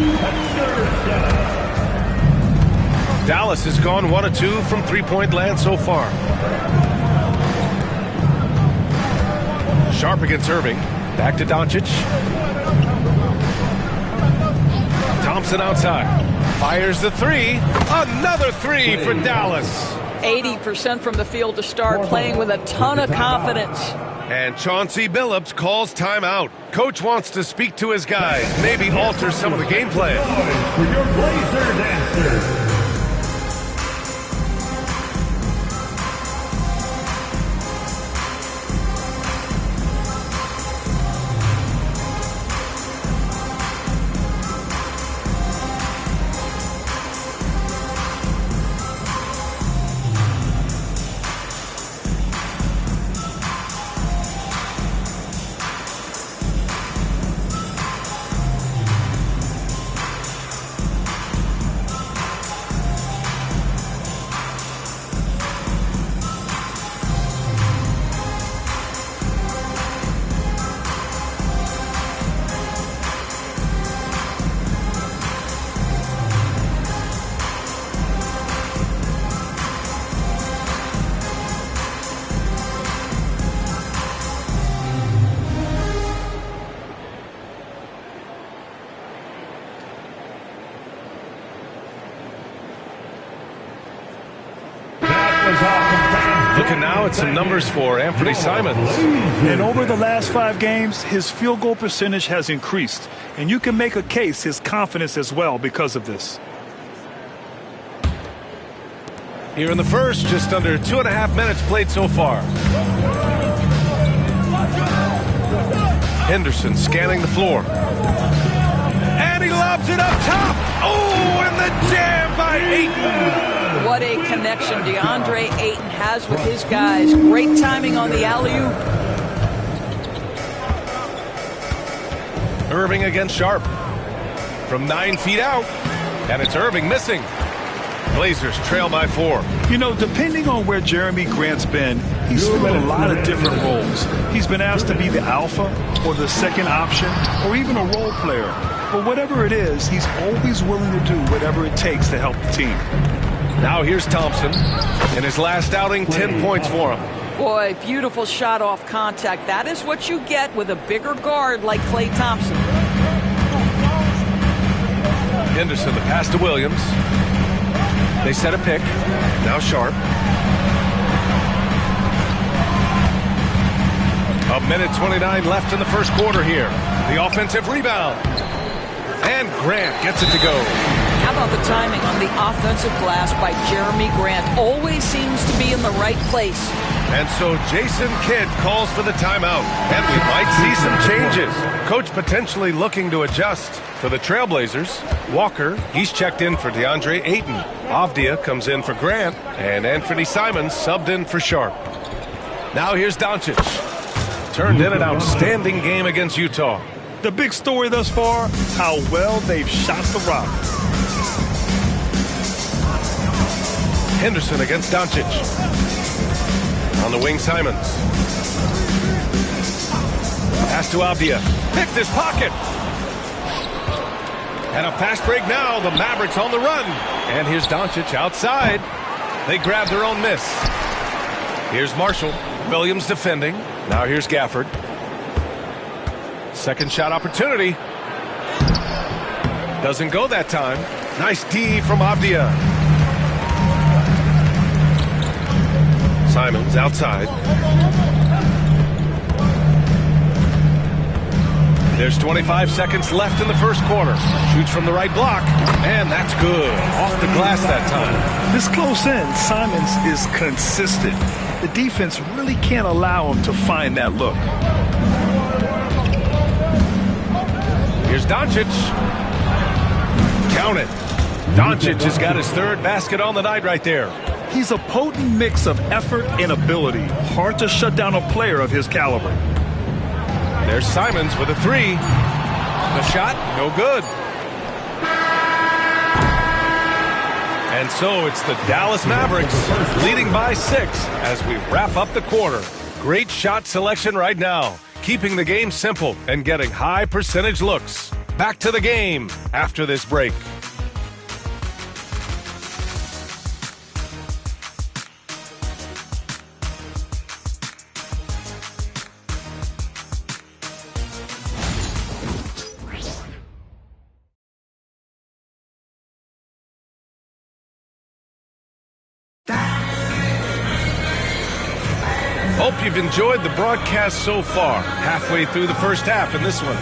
Dallas has gone 1 of 2 from three-point land so far. Sharp against Irving. Back to Doncic. Thompson outside. Fires the three. Another three for Dallas. 80% from the field to start, playing with a ton of confidence. And Chauncey Billups calls timeout. Coach wants to speak to his guys, maybe alter some of the game plan. For your Blazers answer. Looking now at some numbers for Anthony Simons. And over the last 5 games, his field goal percentage has increased. And you can make a case his confidence as well because of this. Here in the first, just under 2.5 minutes played so far. Henderson scanning the floor. And he lobs it up top. Oh, and the jam by Ayton. What a connection DeAndre Ayton has with his guys. Great timing on the alley-oop. Irving against Sharp. From 9 feet out. And it's Irving missing. Blazers trail by 4. You know, depending on where Jeremy Grant's been, he's filled a lot of different roles. He's been asked to be the alpha or the second option or even a role player. But whatever it is, he's always willing to do whatever it takes to help the team. Now here's Thompson. In his last outing, 10 points for him. Boy, beautiful shot off contact. That is what you get with a bigger guard like Klay Thompson. Henderson, the pass to Williams. They set a pick. Now Sharp. A minute 29 left in the first quarter here. The offensive rebound. And Grant gets it to go. How about the timing on the offensive glass by Jeremy Grant? Always seems to be in the right place. And so Jason Kidd calls for the timeout. And we might see some changes. Coach potentially looking to adjust. For the Trailblazers, Walker, he's checked in for DeAndre Ayton. Avdia comes in for Grant. And Anthony Simons subbed in for Sharp. Now here's Doncic. Turned in an outstanding game against Utah. The big story thus far, how well they've shot the rock. Henderson against Doncic. On the wing, Simons. Pass to Avdia. Pick this pocket. And a fast break now. The Mavericks on the run. And here's Doncic outside. They grab their own miss. Here's Marshall. Williams defending. Now here's Gafford. Second shot opportunity. Doesn't go that time. Nice D from Avdia. Simons outside. There's 25 seconds left in the first quarter. Shoots from the right block, and that's good. Off the glass that time. This close in, Simons is consistent. The defense really can't allow him to find that look. Here's Doncic. Count it. Doncic has got his third basket on the night right there. He's a potent mix of effort and ability. Hard to shut down a player of his caliber. There's Simons with a three. The shot, no good. And so it's the Dallas Mavericks leading by 6 as we wrap up the quarter. Great shot selection right now, keeping the game simple and getting high percentage looks. Back to the game after this break. Hope you've enjoyed the broadcast so far, halfway through the first half in this one.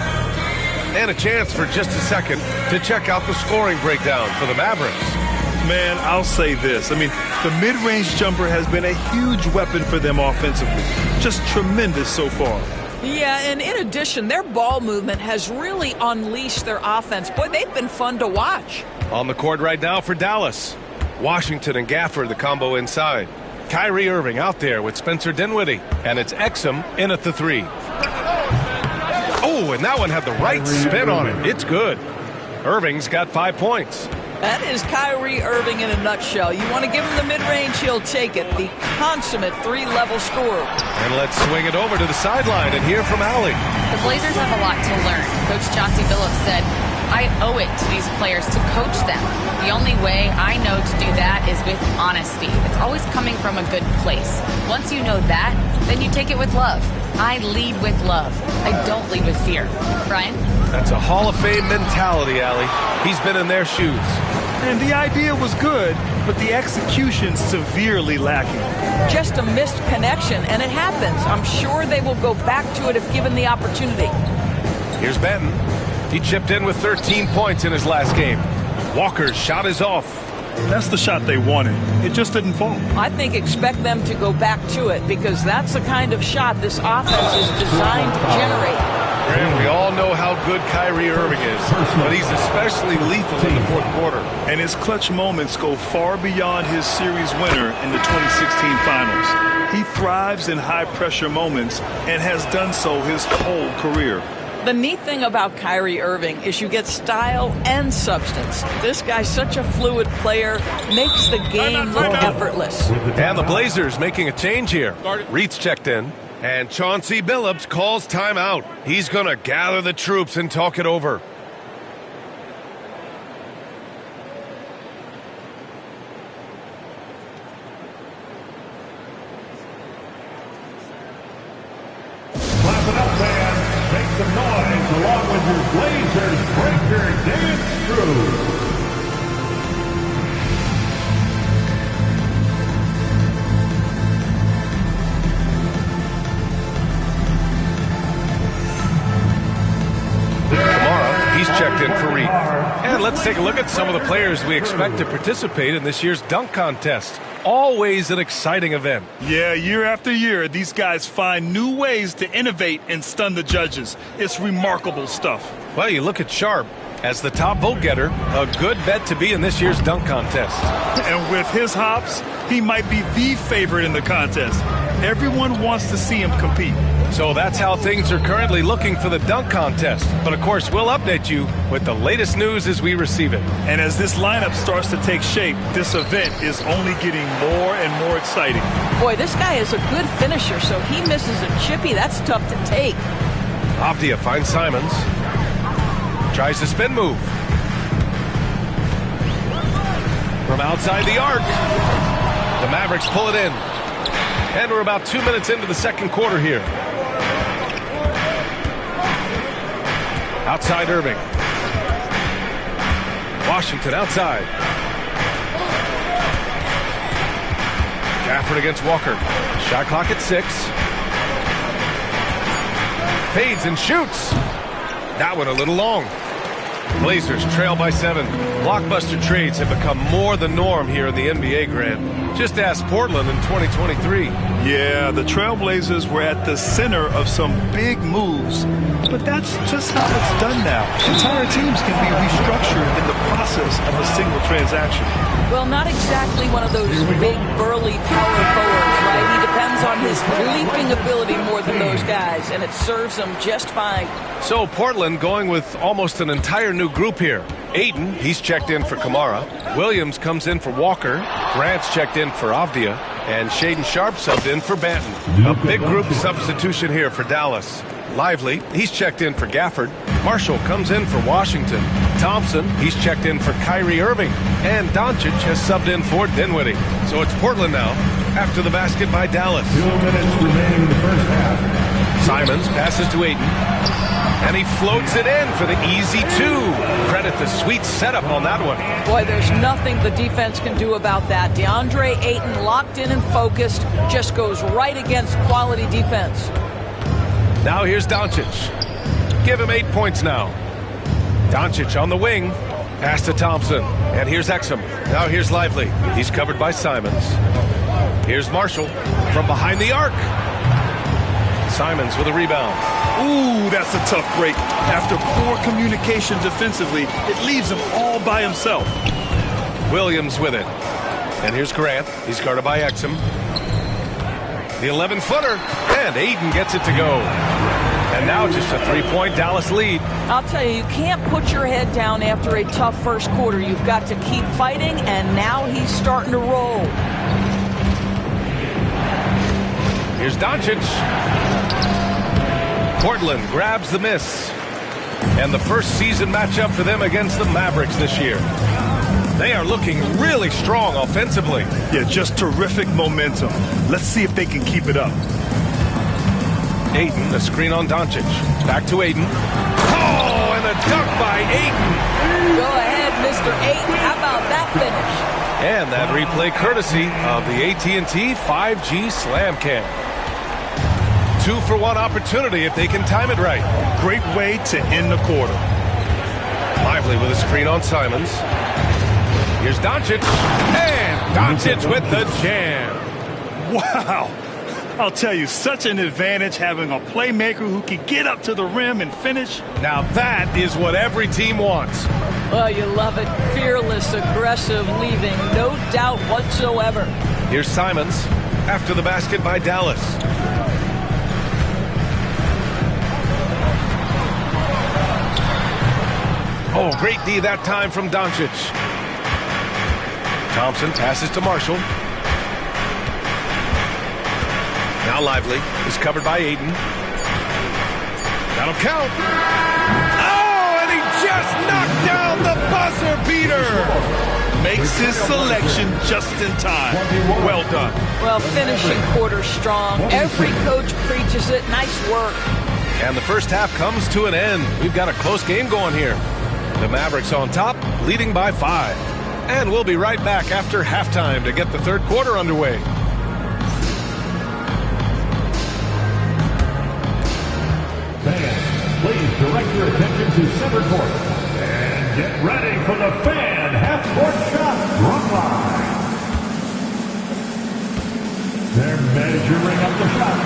And a chance for just a second to check out the scoring breakdown for the Mavericks. Man, I'll say this. I mean, the mid-range jumper has been a huge weapon for them offensively. Just tremendous so far. Yeah, and in addition, their ball movement has really unleashed their offense. Boy, they've been fun to watch. On the court right now for Dallas. Washington and Gafford, the combo inside. Kyrie Irving out there with Spencer Dinwiddie. And it's Exum in at the three. Oh, and that one had the right spin on it. It's good. Irving's got 5 points. That is Kyrie Irving in a nutshell. You want to give him the mid-range, he'll take it. The consummate three-level scorer. And let's swing it over to the sideline and hear from Allie. The Blazers have a lot to learn. Coach Chauncey Billups said, I owe it to these players to coach them. The only way I know to do that is with honesty. It's always coming from a good place. Once you know that, then you take it with love. I lead with love. I don't lead with fear. Brian? That's a Hall of Fame mentality, Allie. He's been in their shoes. And the idea was good, but the execution severely lacking. Just a missed connection, and it happens. I'm sure they will go back to it if given the opportunity. Here's Benton. He chipped in with 13 points in his last game. Walker's shot is off. That's the shot they wanted. It just didn't fall. I think expect them to go back to it because that's the kind of shot this offense is designed to generate. And we all know how good Kyrie Irving is, but he's especially lethal in the fourth quarter. And his clutch moments go far beyond his series winner in the 2016 finals. He thrives in high-pressure moments and has done so his whole career. The neat thing about Kyrie Irving is you get style and substance. This guy's such a fluid player, makes the game look effortless. And the Blazers making a change here. Reed's checked in, and Chauncey Billups calls timeout. He's going to gather the troops and talk it over. Clap it up, fans. Make some noise along with your Blazers breaker dance crew. He's checked in for Reed. And let's take a look at some of the players we expect to participate in this year's dunk contest. Always an exciting event. Yeah, year after year, these guys find new ways to innovate and stun the judges. It's remarkable stuff. Well, you look at Sharp as the top vote getter, a good bet to be in this year's dunk contest. And with his hops, he might be the favorite in the contest. Everyone wants to see him compete. So that's how things are currently looking for the dunk contest. But of course, we'll update you with the latest news as we receive it. And as this lineup starts to take shape, this event is only getting more and more exciting. Boy, this guy is a good finisher, so he misses a chippy. That's tough to take. Avdia finds Simons. Tries the spin move. From outside the arc. The Mavericks pull it in. And we're about 2 minutes into the second quarter here. Outside Irving. Washington outside. Gafford against Walker. Shot clock at 6. Fades and shoots. That one a little long. Blazers trail by 7. Blockbuster trades have become more the norm here in the NBA, Grant. Just ask Portland in 2023. Yeah, the Trailblazers were at the center of some big moves. But that's just how it's done now. Entire teams can be restructured in the process of a single transaction. Well, not exactly one of those big, burly power forwards, right? He depends on his leaping ability more than those guys, and it serves him just fine. So Portland going with almost an entire new group here. Ayton, he's checked in for Kamara. Williams comes in for Walker. Grant's checked in for Avdia. And Shaedon Sharpe subbed in for Banton. A big group substitution here for Dallas. Lively, he's checked in for Gafford. Marshall comes in for Washington. Thompson, he's checked in for Kyrie Irving. And Doncic has subbed in for Dinwiddie. So it's Portland now, after the basket by Dallas. 2 minutes remaining in the first half. Simons passes to Ayton. And he floats it in for the easy 2. Credit the sweet setup on that one. Boy, there's nothing the defense can do about that. DeAndre Ayton, locked in and focused, just goes right against quality defense. Now here's Doncic. Give him 8 points now. Doncic on the wing. Pass to Thompson. And here's Exum. Now here's Lively. He's covered by Simons. Here's Marshall from behind the arc. Simons with a rebound. Ooh, that's a tough break. After poor communication defensively, it leaves him all by himself. Williams with it. And here's Grant. He's guarded by Exum. The 11-footer. And Ayton gets it to go. And now just a 3-point Dallas lead. I'll tell you, you can't put your head down after a tough first quarter. You've got to keep fighting, and now he's starting to roll. Here's Doncic. Portland grabs the miss. And the first season matchup for them against the Mavericks this year. They are looking really strong offensively. Yeah, just terrific momentum. Let's see if they can keep it up. Ayton, the screen on Doncic. Back to Ayton. Oh, and a dunk by Ayton. Go ahead, Mr. Ayton. How about that finish? And that replay courtesy of the AT&T 5G Slam Cam. 2-for-1 opportunity if they can time it right. Great way to end the quarter. Lively with a screen on Simons. Here's Doncic. And Doncic with the jam. Wow. I'll tell you, such an advantage having a playmaker who can get up to the rim and finish. Now that is what every team wants. Well, you love it. Fearless, aggressive, leaving no doubt whatsoever. Here's Simons after the basket by Dallas. Oh, great D that time from Doncic. Thompson passes to Marshall. Now Lively is covered by Ayton. That'll count. Oh, and he just knocked down the buzzer beater. Makes his selection just in time. Well done. Well, finishing quarter strong. Every coach preaches it. Nice work. And the first half comes to an end. We've got a close game going here. The Mavericks on top, leading by 5. And we'll be right back after halftime to get the third quarter underway. Fans, please direct your attention to center court. And get ready for the fan half-court shot run line. They're measuring up the shot.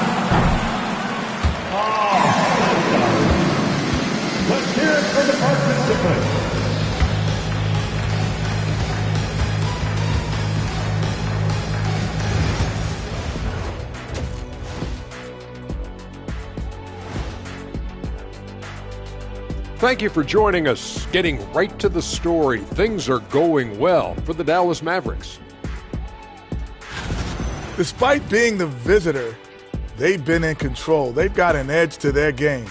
Let's hear it for the participants. Thank you for joining us. Getting right to the story, things are going well for the Dallas Mavericks. Despite being the visitor, they've been in control. They've got an edge to their game.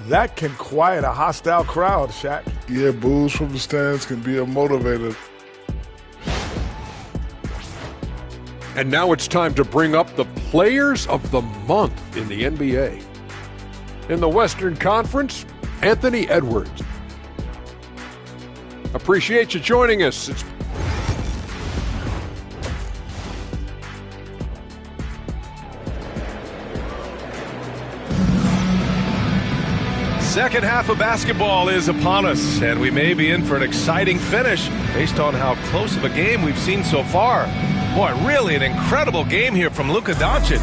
That can quiet a hostile crowd, Shaq. Yeah, boos from the stands can be a motivator. And now it's time to bring up the Players of the Month in the NBA. In the Western Conference, Anthony Edwards. Appreciate you joining us. It's Second half of basketball is upon us, and we may be in for an exciting finish based on how close of a game we've seen so far. Boy, really an incredible game here from Luka Doncic.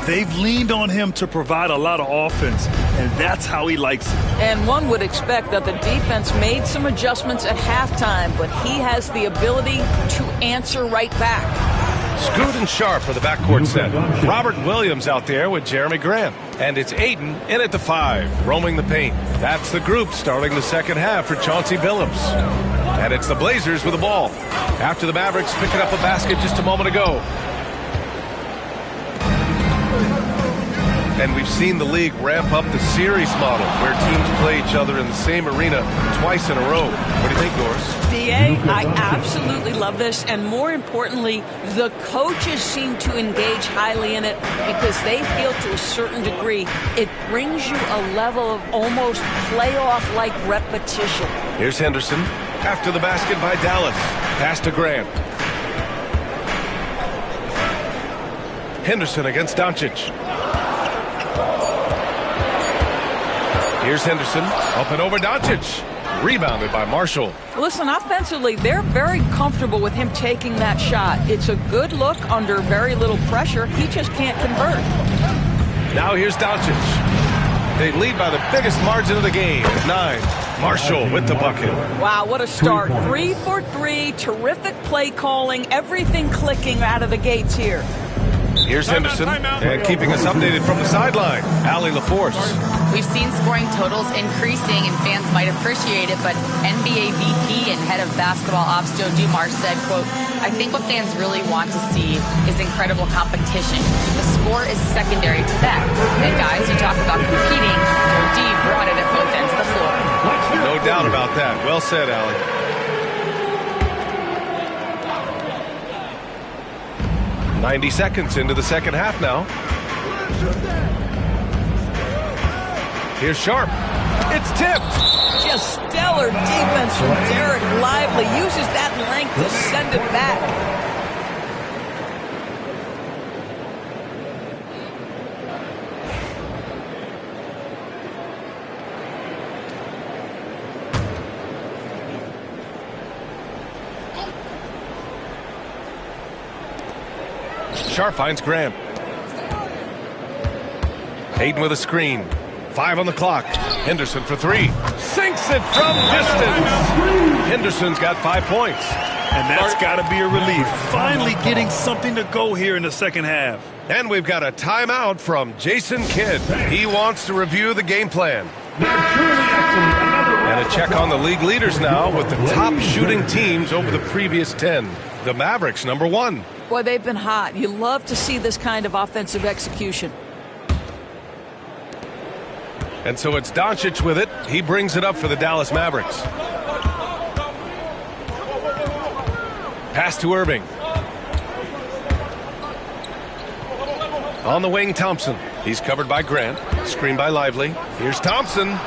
They've leaned on him to provide a lot of offense, and that's how he likes it. And one would expect that the defense made some adjustments at halftime, but he has the ability to answer right back. Scoot and Sharp for the backcourt set. Robert Williams out there with Jeremy Grant. And it's Ayton in at the 5, roaming the paint. That's the group starting the second half for Chauncey Billups. And it's the Blazers with the ball. After the Mavericks picking up a basket just a moment ago. And we've seen the league ramp up the series model where teams play each other in the same arena twice in a row. What do you think, Doris? D.A., I absolutely love this. And more importantly, the coaches seem to engage highly in it because they feel to a certain degree it brings you a level of almost playoff-like repetition. Here's Henderson after the basket by Dallas. Pass to Grant. Henderson against Doncic. Here's Henderson, up and over Doncic. Rebounded by Marshall. Listen, offensively, they're very comfortable with him taking that shot. It's a good look under very little pressure. He just can't convert. Now here's Doncic. They lead by the biggest margin of the game at 9. Marshall with the bucket. Wow, what a start. 3 for 3, terrific play calling, everything clicking out of the gates here. Here's Henderson, and keeping us updated from the sideline, Allie LaForce. We've seen scoring totals increasing, and fans might appreciate it, but NBA VP and head of basketball ops Joe Dumars said, quote, "I think what fans really want to see is incredible competition. The score is secondary to that. And guys, you talk about competing, D brought it at both ends of the floor." No doubt about that. Well said, Allie. 90 seconds into the second half now. Here's Sharp. It's tipped. Just stellar defense from Derek Lively. Uses that length to send it back. Sharp finds Grant. Ayton with a screen. 5 on the clock. Henderson for 3. Sinks it from distance. Henderson's got 5 points. And that's got to be a relief. Finally getting something to go here in the second half. And we've got a timeout from Jason Kidd. He wants to review the game plan. And a check on the league leaders now with the top shooting teams over the previous 10. The Mavericks, number 1. Boy, they've been hot. You love to see this kind of offensive execution. And so it's Doncic with it. He brings it up for the Dallas Mavericks. Pass to Irving. On the wing, Thompson. He's covered by Grant. Screen by Lively. Here's Thompson.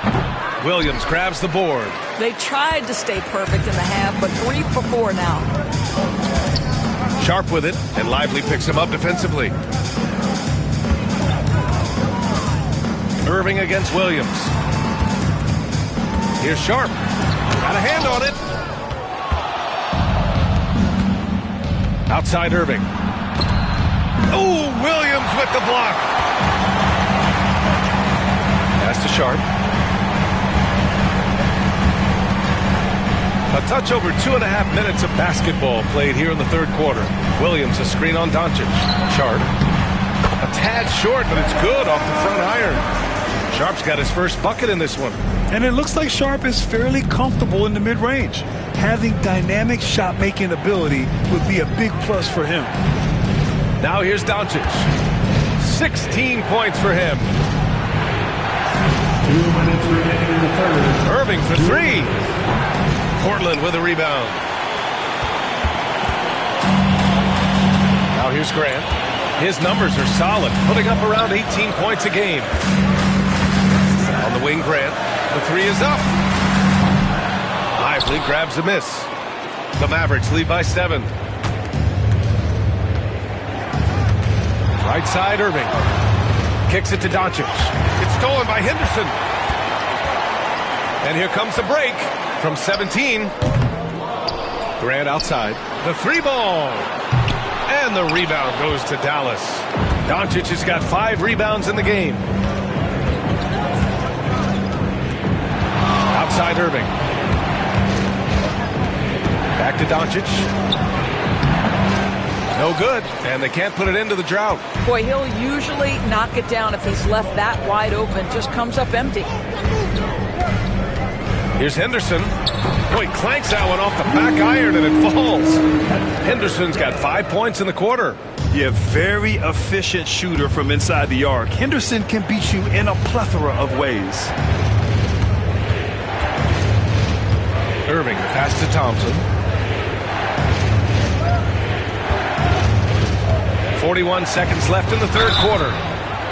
Williams grabs the board. They tried to stay perfect in the half, but 3 for 4 now. Sharp with it, and Lively picks him up defensively. Irving against Williams. Here's Sharp. Got a hand on it. Outside Irving. Oh, Williams with the block. Pass to Sharp. A touch over 2.5 minutes of basketball played here in the third quarter. Williams a screen on Doncic. Sharp. A tad short, but it's good off the front iron. Sharp's got his first bucket in this one. And it looks like Sharp is fairly comfortable in the mid-range. Having dynamic shot-making ability would be a big plus for him. Now here's Doncic. 16 points for him. 2 minutes remaining in the third. Irving for 3. Portland with a rebound. Now here's Grant. His numbers are solid, putting up around 18 points a game. On the wing, Grant. The three is up. Lively grabs a miss. The Mavericks lead by 7. Right side, Irving. Kicks it to Doncic. It's stolen by Henderson. And here comes the break from 17. Grant outside. The 3-ball. And the rebound goes to Dallas. Doncic has got 5 rebounds in the game. Outside Irving. Back to Doncic. No good, and they can't put it into the drought. Boy, he'll usually knock it down if he's left that wide open. Just comes up empty. Here's Henderson. Boy, clanks that one off the back iron, and it falls. Henderson's got 5 points in the quarter. Yeah, very efficient shooter from inside the arc. Henderson can beat you in a plethora of ways. Irving, the pass to Thompson. 41 seconds left in the third quarter.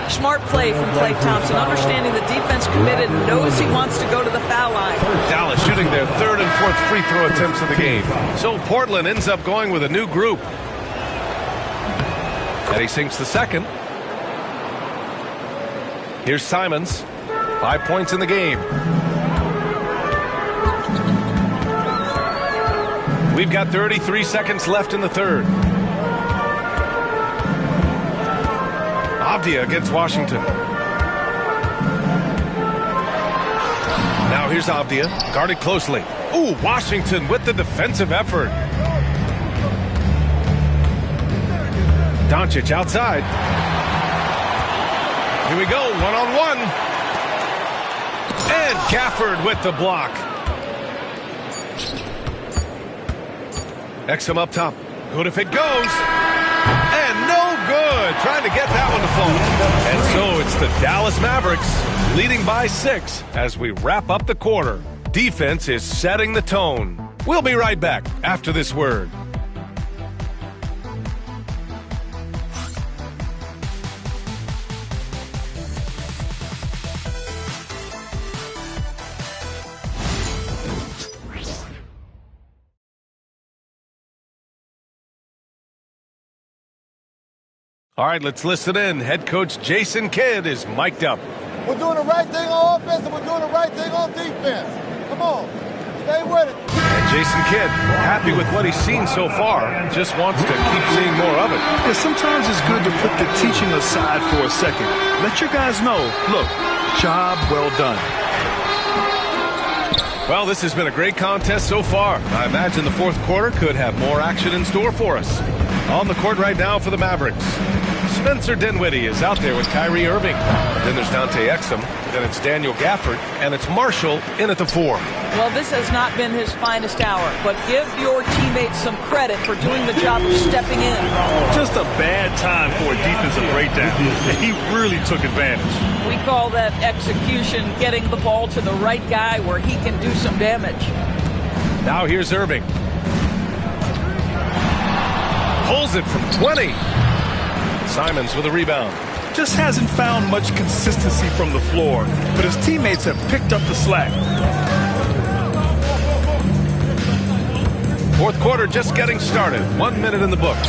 Smart play from Klay Thompson, understanding the defense committed, knows he wants to go to the foul line. Dallas shooting their 3rd and 4th free throw attempts of the game. So Portland ends up going with a new group. And he sinks the second. Here's Simons. 5 points in the game. We've got 33 seconds left in the third. Avdia against Washington. Now here's Avdia, guarded closely. Ooh, Washington with the defensive effort. Doncic outside. Here we go, one-on-one. And Gafford with the block. Exum up top. Good if it goes. And no good. Trying to get that one to fall. And so it's the Dallas Mavericks leading by 6 as we wrap up the quarter. Defense is setting the tone. We'll be right back after this word. All right, let's listen in. Head coach Jason Kidd is mic'd up. We're doing the right thing on offense, and we're doing the right thing on defense. Come on, stay with it. And Jason Kidd, happy with what he's seen so far, just wants to keep seeing more of it. Yeah, sometimes it's good to put the teaching aside for a second. Let your guys know, look, job well done. Well, this has been a great contest so far. I imagine the fourth quarter could have more action in store for us. On the court right now for the Mavericks, Spencer Dinwiddie is out there with Kyrie Irving. Then there's Dante Exum. Then it's Daniel Gafford. And it's Marshall in at the 4. Well, this has not been his finest hour, but give your teammates some credit for doing the job of stepping in. Just a bad time for a defensive breakdown. He really took advantage. We call that execution, getting the ball to the right guy where he can do some damage. Now here's Irving. Pulls it from 20. Simons with a rebound. Just hasn't found much consistency from the floor, but his teammates have picked up the slack. Fourth quarter just getting started. 1 minute in the books.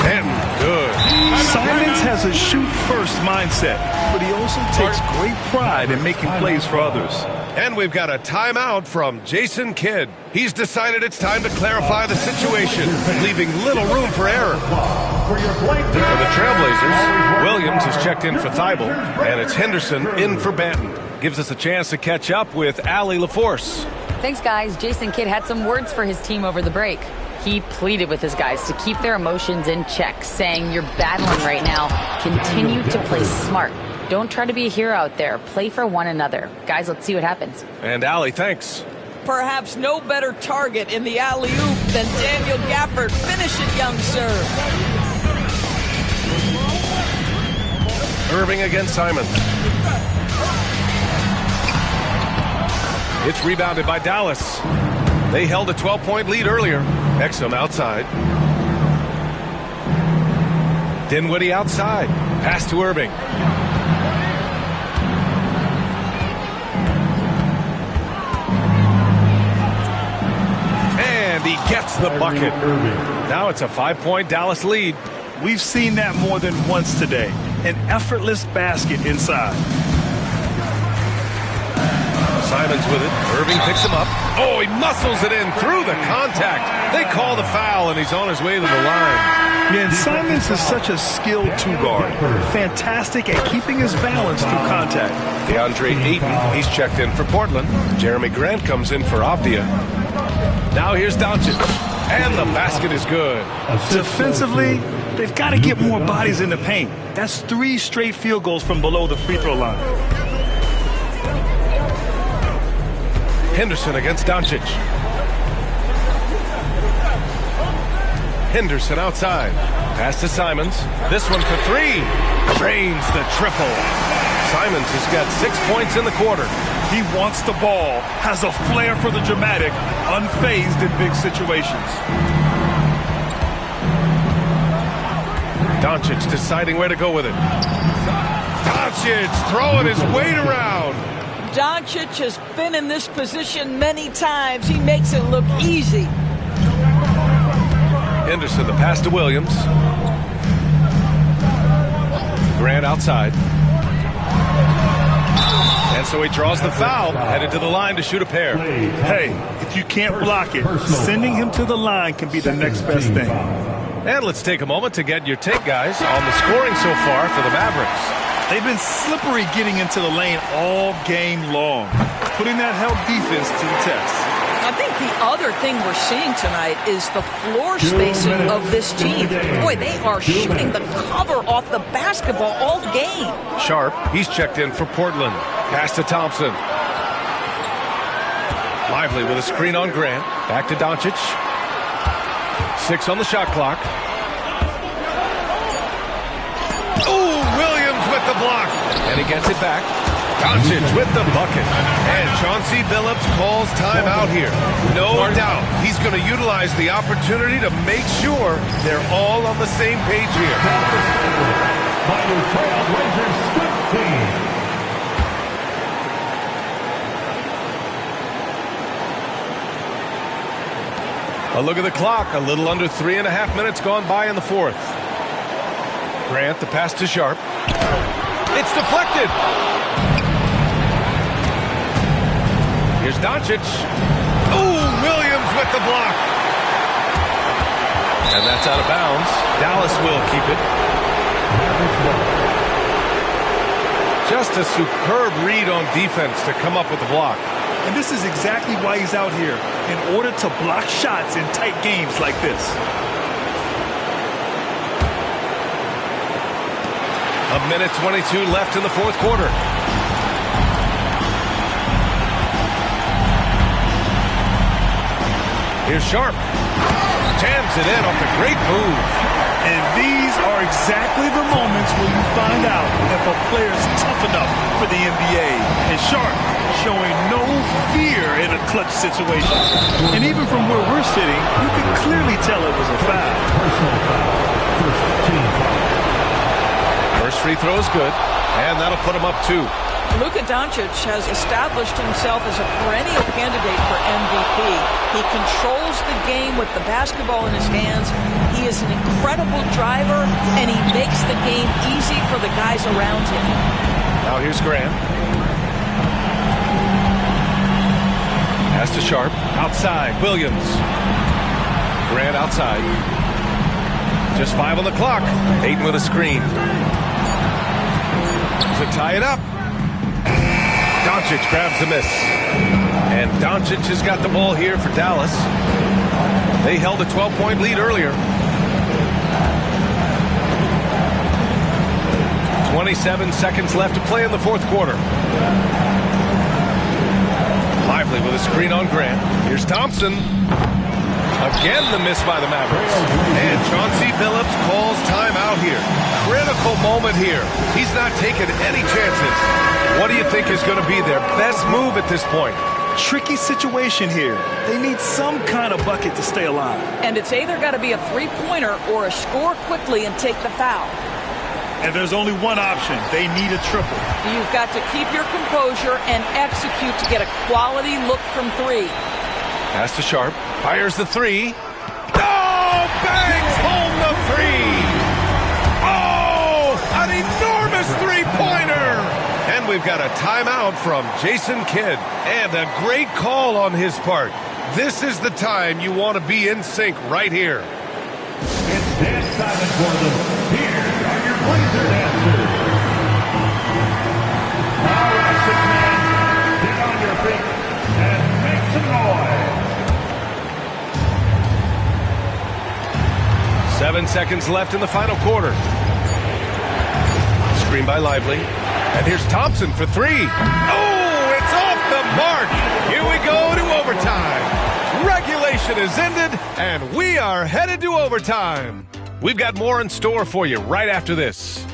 And good. Simons has a shoot-first mindset, but he also takes great pride in making plays for others. And we've got a timeout from Jason Kidd. He's decided it's time to clarify the situation, leaving little room for error. For the Trailblazers, Williams has checked in for Thibault, and it's Henderson in for Banton. Gives us a chance to catch up with Allie LaForce. Thanks, guys. Jason Kidd had some words for his team over the break. He pleaded with his guys to keep their emotions in check, saying, "You're battling right now. Continue to play smart. Don't try to be a hero out there. Play for one another." Guys, let's see what happens. And Allie, thanks. Perhaps no better target in the alley-oop than Daniel Gafford. Finish it, young sir. Irving against Simons. It's rebounded by Dallas. They held a 12-point lead earlier. Exum outside. Dinwiddie outside. Pass to Irving. gets the bucket. Now it's a 5-point Dallas lead. We've seen that more than once today. An effortless basket inside. Simons with it. Irving picks him up. Oh, he muscles it in through the contact. They call the foul, and he's on his way to the line. Yeah, and Simons is such a skilled two-guard. Fantastic at keeping his balance through contact. DeAndre Ayton, he's checked in for Portland. Jeremy Grant comes in for Avdia. Now here's Doncic. And the basket is good. Defensively, they've got to get more bodies in the paint. That's 3 straight field goals from below the free throw line. Henderson against Doncic. Henderson outside. Pass to Simons. This one for 3. Drains the triple. Simons has got 6 points in the quarter. He wants the ball, has a flair for the dramatic, unfazed in big situations. Doncic deciding where to go with it. Doncic throwing his weight around. Doncic has been in this position many times. He makes it look easy. Henderson, the pass to Williams. Grant outside. And so he draws the foul, headed to the line to shoot a pair. Hey, if you can't block it, sending him to the line can be the next best thing. And let's take a moment to get your take, guys, on the scoring so far for the Mavericks. They've been slippery getting into the lane all game long, putting that help defense to the test. I think the other thing we're seeing tonight is the floor spacing of this team. Boy, they are shooting the cover off the basketball all game. Sharp, he's checked in for Portland. Pass to Thompson. Lively with a screen on Grant. Back to Doncic. 6 on the shot clock. Ooh, Williams with the block. And he gets it back. Doncic with the bucket. And Chauncey Billups calls timeout here. No doubt he's going to utilize the opportunity to make sure they're all on the same page here. By your Trailblazers Swift team. A look at the clock. A little under 3.5 minutes gone by in the fourth. Grant, the pass to Sharp. It's deflected. Here's Doncic. Ooh, Williams with the block. And that's out of bounds. Dallas will keep it. Just a superb read on defense to come up with the block. And this is exactly why he's out here, in order to block shots in tight games like this. A minute 22 left in the fourth quarter. Here's Sharp. Jams it in off a great move. And these are exactly the moments where you find out if a player's tough enough for the NBA. And Sharp showing no fear in a clutch situation. And even from where we're sitting, you can clearly tell it was a foul. Personal foul. First team foul. First free throw is good, and that'll put him up 2. Luka Doncic has established himself as a perennial candidate for MVP. He controls the game with the basketball in his hands. He is an incredible driver, and he makes the game easy for the guys around him. Now here's Grant. Pass to Sharp. Outside, Williams. Grant outside. Just 5 on the clock. Ayton with a screen. To tie it up. Doncic grabs the miss. And Doncic has got the ball here for Dallas. They held a 12-point lead earlier. 27 seconds left to play in the fourth quarter. Lively with a screen on Grant. Here's Thompson. Again, the miss by the Mavericks. And Chauncey Billups calls timeout here. Critical moment here. He's not taking any chances. What do you think is going to be their best move at this point? Tricky situation here. They need some kind of bucket to stay alive. And it's either got to be a three-pointer or a score quickly and take the foul. And there's only one option. They need a triple. You've got to keep your composure and execute to get a quality look from 3. Pass to Sharp. Fires the three. Oh, bangs home the three. Oh, an enormous three-pointer. And we've got a timeout from Jason Kidd. And a great call on his part. This is the time you want to be in sync right here. It's dance silent for them. Here are your Blazer dancers. All right, 6 men, get on your feet and make some noise. 7 seconds left in the final quarter. Screen by Lively. And here's Thompson for three. Oh, it's off the mark. Here we go to overtime. Regulation is ended, and we are headed to overtime. We've got more in store for you right after this.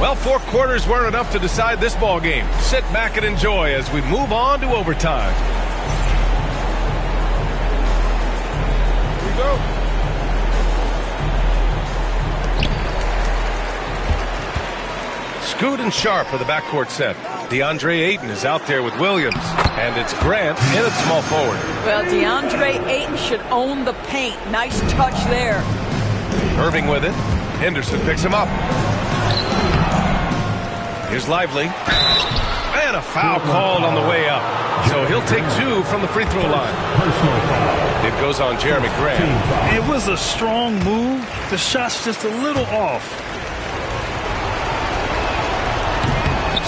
Well, 4 quarters weren't enough to decide this ball game. Sit back and enjoy as we move on to overtime. Here we go. Scoot and Sharp for the backcourt set. DeAndre Ayton is out there with Williams. And it's Grant in at small forward. Well, DeAndre Ayton should own the paint. Nice touch there. Irving with it. Henderson picks him up. Here's Lively. And a foul called on the way up. So he'll take 2 from the free throw line. It goes on Jeremy Grant. It was a strong move. The shot's just a little off.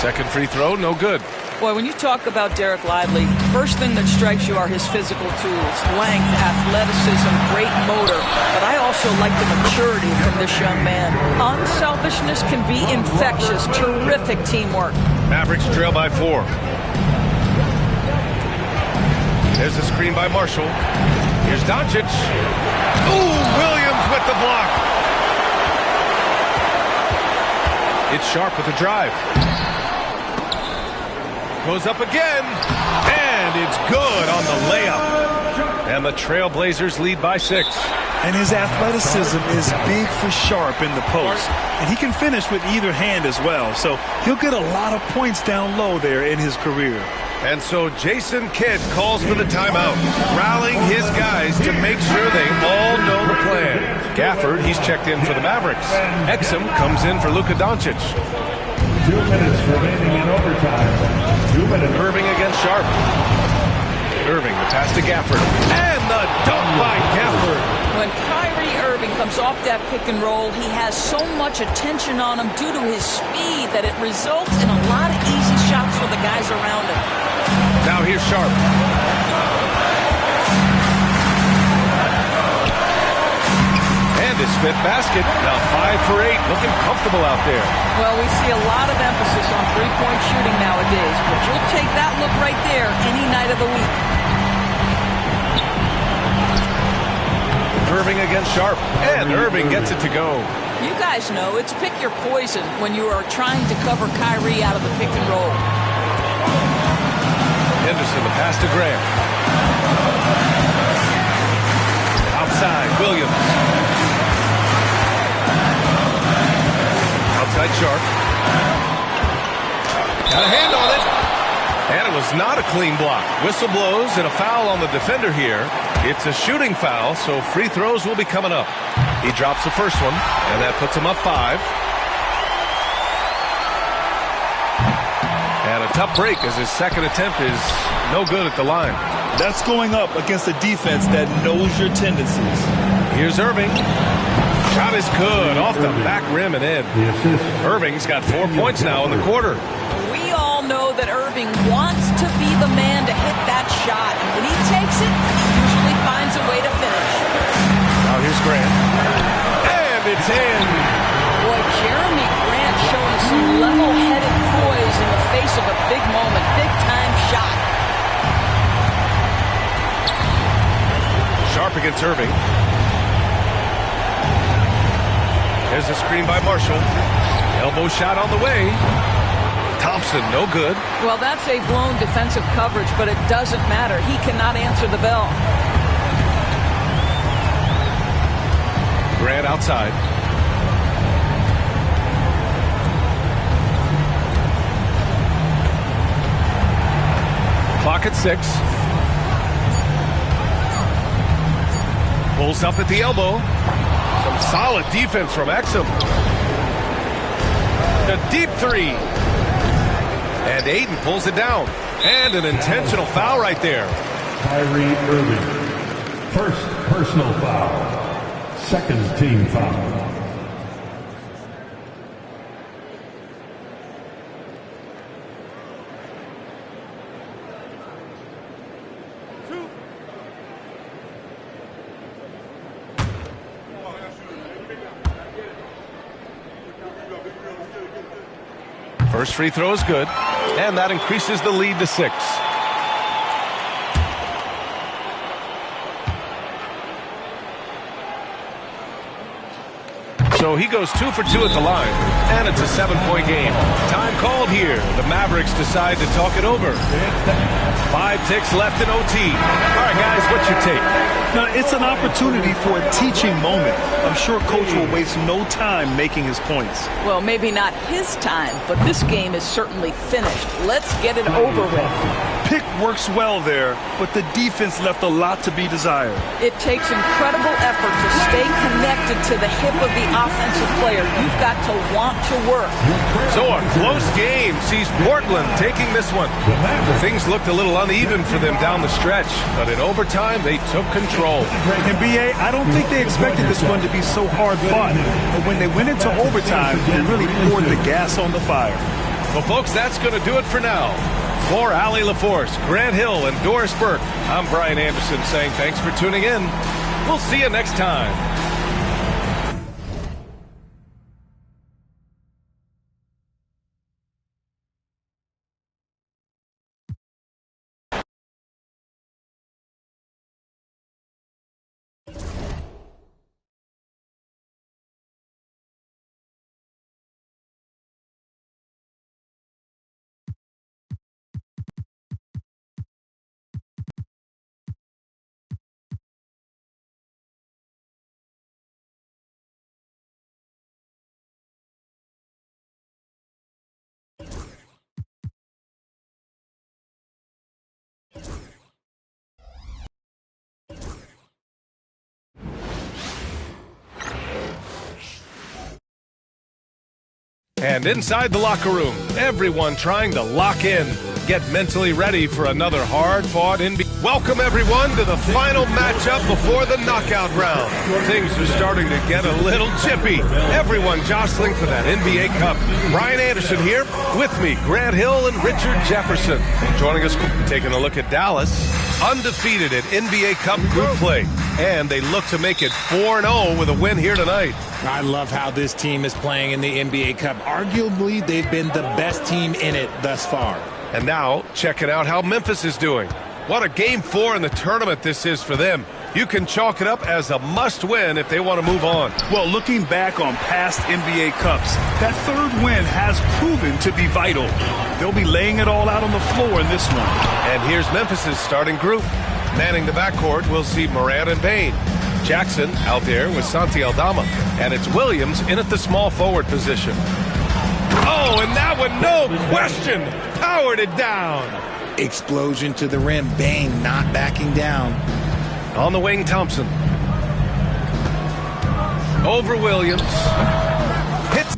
Second free throw, no good. Boy, when you talk about Derek Lively, first thing that strikes you are his physical tools. Length, athleticism, great motor. But I also like the maturity from this young man. Unselfishness can be infectious. Terrific teamwork. Mavericks trail by 4. There's a screen by Marshall. Here's Doncic. Ooh, Williams with the block. It's Sharp with the drive. Goes up again, and it's good on the layup. And the Trailblazers lead by 6. And his athleticism is big for Sharp in the post. And he can finish with either hand as well. So he'll get a lot of points down low there in his career. And so Jason Kidd calls for the timeout, rallying his guys to make sure they all know the plan. Gafford, he's checked in for the Mavericks. Exum comes in for Luka Doncic. 2 minutes remaining in overtime. 2 minutes. Irving against Sharp. Irving, the pass to Gafford. And the dunk by Gafford. When Kyrie Irving comes off that pick and roll, he has so much attention on him due to his speed that it results in a lot of easy shots for the guys around him. Now here's Sharp. And his fifth basket. Now 5 for 8. Looking comfortable out there. Well, we see a lot of emphasis on three-point shooting nowadays, but you'll take that look right there any night of the week. Irving against Sharp. And Irving gets it to go. You guys know it's pick your poison when you are trying to cover Kyrie out of the pick and roll. Henderson, the pass to Grant. Outside, Williams. Outside Sharp. Got a hand on it. And it was not a clean block. Whistle blows and a foul on the defender here. It's a shooting foul, so free throws will be coming up. He drops the first one, and that puts him up 5. And a tough break as his second attempt is no good at the line. That's going up against a defense that knows your tendencies. Here's Irving. Shot is good off the back rim and in. Irving's got 4 points now in the quarter. We all know that Irving wants to be the man to hit that shot. And when he takes it, he usually finds a way to finish. Now here's Grant. And it's in. Boy, Jeremy Grant showing some level-headed poise in the face of a big moment. Big-time shot. Sharp against Irving. There's a screen by Marshall. Elbow shot on the way. Thompson, no good. Well, that's a blown defensive coverage, but it doesn't matter. He cannot answer the bell. Grant outside. Clock at 6. Pulls up at the elbow. Some solid defense from Exum. A deep 3. And Aiden pulls it down. And an intentional foul right there. Kyrie Irving. First personal foul. Second team foul. First free throw is good, and that increases the lead to 6. So he goes 2 for 2 at the line, and it's a 7-point game. Time called here. The Mavericks decide to talk it over. 5 ticks left in OT. All right, guys, what's your take? Now, it's an opportunity for a teaching moment. I'm sure Coach will waste no time making his points. Well, maybe not his time, but this game is certainly finished. Let's get it over with. Pick works well there, but the defense left a lot to be desired. It takes incredible effort to stay connected to the hip of the offensive player. You've got to want to work. So a close game sees Portland taking this one. Things looked a little uneven for them down the stretch, but in overtime they took control. And BA, I don't think they expected this one to be so hard fought. But when they went into overtime, they really poured the gas on the fire. Well, folks, that's going to do it for now. For Allie LaForce, Grant Hill, and Doris Burke, I'm Brian Anderson saying thanks for tuning in. We'll see you next time. And inside the locker room, everyone trying to lock in, get mentally ready for another hard-fought NBA. Welcome, everyone, to the final matchup before the knockout round. Things are starting to get a little chippy. Everyone jostling for that NBA Cup. Brian Anderson here, with me, Grant Hill and Richard Jefferson. Joining us, taking a look at Dallas, undefeated at NBA Cup group play. And they look to make it 4-0 with a win here tonight. I love how this team is playing in the NBA Cup. Arguably, they've been the best team in it thus far. And now, checking out how Memphis is doing. What a Game 4 in the tournament this is for them. You can chalk it up as a must-win if they want to move on. Well, looking back on past NBA Cups, that third win has proven to be vital. They'll be laying it all out on the floor in this one. And here's Memphis's starting group. Manning the backcourt, we'll see Moran and Bain. Jackson out there with Santi Aldama. And it's Williams in at the small forward position. Oh, and that one, no question, powered it down. Explosion to the rim. Bain not backing down. On the wing, Thompson. Over Williams. Hits.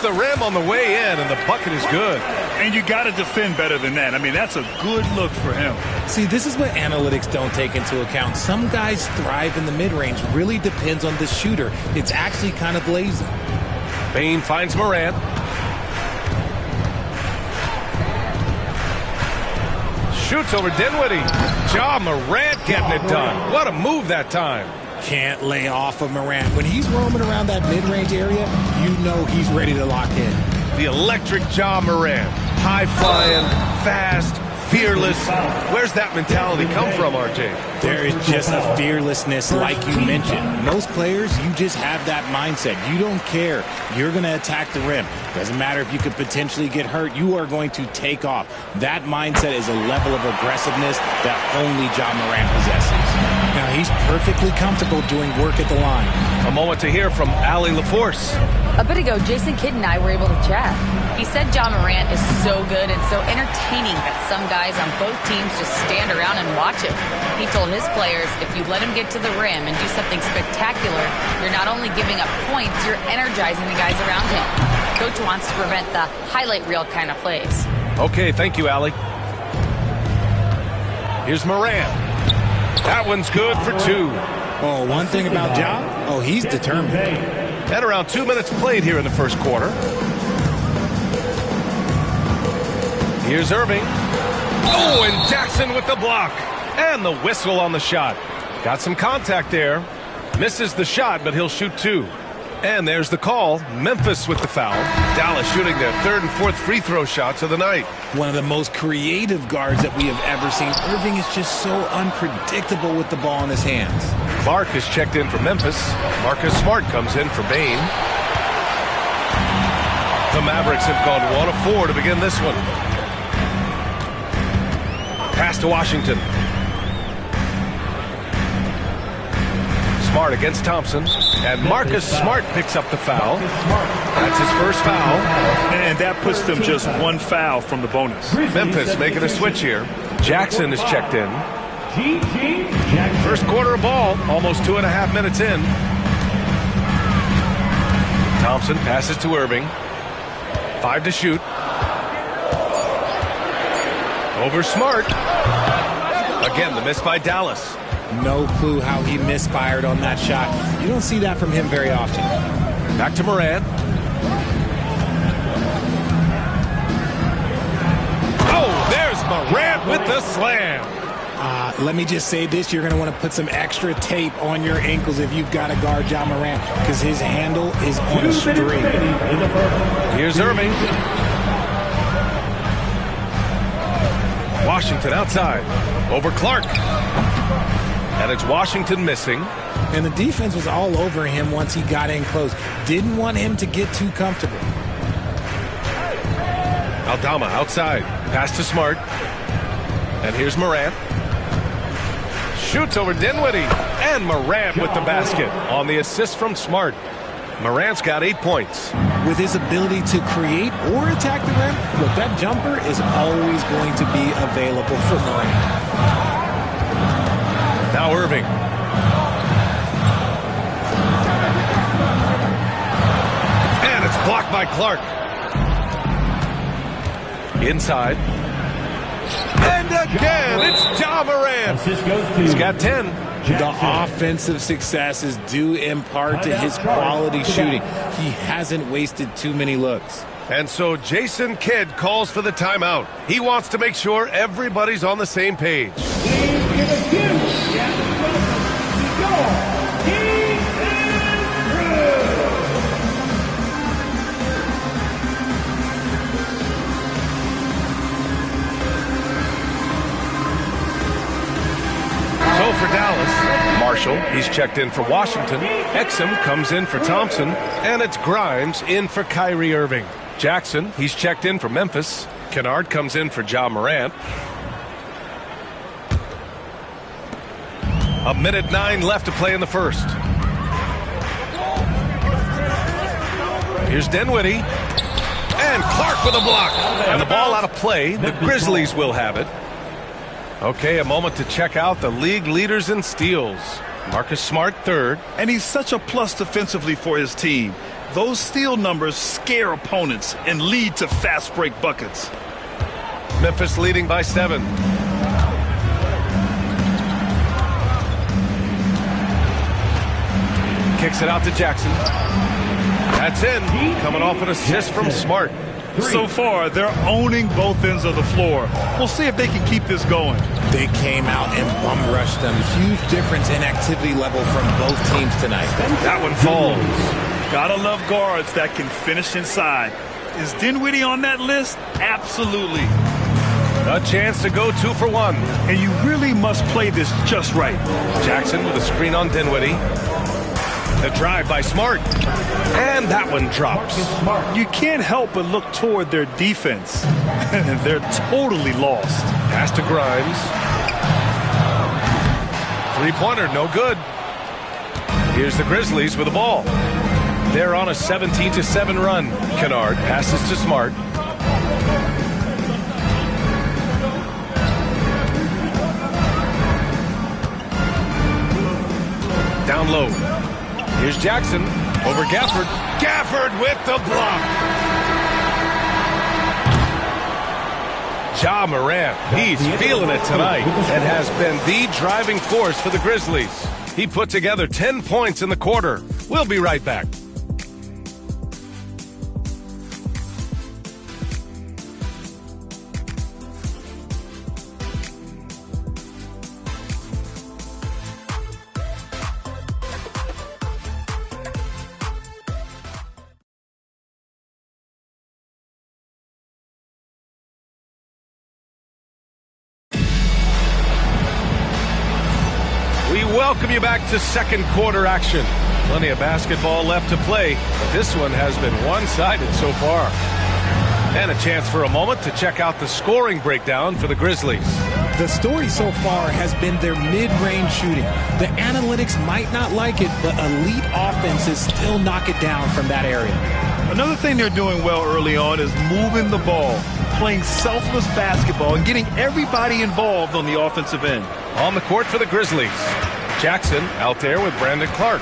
The rim on the way in, and the bucket is good. And you got to defend better than that. I mean, that's a good look for him. See, this is what analytics don't take into account. Some guys thrive in the mid-range. Really depends on the shooter. It's actually kind of lazy. Bane finds Morant. Shoots over Dinwiddie. Ja Morant getting it done. What a move that time. Can't lay off of Morant. When he's roaming around that mid-range area, you know he's ready to lock in. The electric Ja Morant. High-flying, fast, fearless. Where's that mentality come from, RJ? There is just a fearlessness like you mentioned. Most players, you just have that mindset. You don't care. You're going to attack the rim. Doesn't matter if you could potentially get hurt. You are going to take off. That mindset is a level of aggressiveness that only Ja Morant possesses. Now, he's perfectly comfortable doing work at the line. A moment to hear from Allie LaForce. A bit ago, Jason Kidd and I were able to chat. He said Ja Morant is so good and so entertaining that some guys on both teams just stand around and watch him. He told his players, if you let him get to the rim and do something spectacular, you're not only giving up points, you're energizing the guys around him. Coach wants to prevent the highlight reel kind of plays. Okay, thank you, Allie. Here's Morant. That one's good for two. Oh, one thing about Ja, he's determined. At around 2 minutes played here in the first quarter. Here's Irving. Oh, and Jackson with the block. And the whistle on the shot. Got some contact there. Misses the shot, but he'll shoot two. And there's the call. Memphis with the foul. Dallas shooting their third and fourth free throw shots of the night. One of the most creative guards that we have ever seen. Irving is just so unpredictable with the ball in his hands. Clark is checked in for Memphis. Marcus Smart comes in for Bane. The Mavericks have gone 1 of 4 to begin this one. Pass to Washington. Smart against Thompson. And Marcus Smart picks up the foul. That's his first foul. And that puts them just one foul from the bonus. Memphis making a switch here. Jackson is checked in. First quarter of ball, almost 2.5 minutes in. Thompson passes to Irving. 5 to shoot. Over Smart. Again, the miss by Dallas. No clue how he misfired on that shot. You don't see that from him very often. Back to Morant. Oh, there's Morant with the slam. Let me just say this. You're going to want to put some extra tape on your ankles if you've got to guard Ja Morant because his handle is on a string. Here's Irving. Washington outside. Over Clark. And it's Washington missing. And the defense was all over him once he got in close. Didn't want him to get too comfortable. Aldama outside. Pass to Smart. And here's Morant. Shoots over Dinwiddie. And Morant with the basket on the assist from Smart. Morant's got 8 points. With his ability to create or attack the rim, look, that jumper is always going to be available for Morant. Now Irving. And it's blocked by Clark. Inside. And again, it's Ja Morant. He's got 10. The offensive success is due in part to his quality shooting. He hasn't wasted too many looks. And so Jason Kidd calls for the timeout. He wants to make sure everybody's on the same page. So for Dallas, Marshall, he's checked in for Washington. Exum comes in for Thompson. And it's Grimes in for Kyrie Irving. Jackson, he's checked in for Memphis. Kennard comes in for Ja Morant. 1:09 left to play in the first. Here's Dinwiddie. And Clark with a block. And the ball out of play. The Grizzlies will have it. Okay, a moment to check out the league leaders in steals. Marcus Smart, third. And he's such a plus defensively for his team. Those steal numbers scare opponents and lead to fast break buckets. Memphis leading by 7. Kicks it out to Jackson. That's in. Coming off an assist from Smart. So far, they're owning both ends of the floor. We'll see if they can keep this going. They came out and bum rushed them. Huge difference in activity level from both teams tonight. That one falls. Gotta love guards that can finish inside. Is Dinwiddie on that list? Absolutely. A chance to go 2 for 1. And you really must play this just right. Jackson with a screen on Dinwiddie. The drive by Smart. And that one drops. You can't help but look toward their defense. They're totally lost. Pass to Grimes. Three-pointer, no good. Here's the Grizzlies with the ball. They're on a 17-7 run. Kennard passes to Smart. Down low. Here's Jackson over Gafford. Gafford with the block. Ja Morant, he's feeling it tonight and has been the driving force for the Grizzlies. He put together 10 points in the quarter. We'll be right back. Welcome you back to second quarter action. Plenty of basketball left to play, but this one has been one-sided so far. And a chance for a moment to check out the scoring breakdown for the Grizzlies. The story so far has been their mid-range shooting. The analytics might not like it, but elite offenses still knock it down from that area. Another thing they're doing well early on is moving the ball, playing selfless basketball, and getting everybody involved on the offensive end. On the court for the Grizzlies, Jackson out there with Brandon Clark.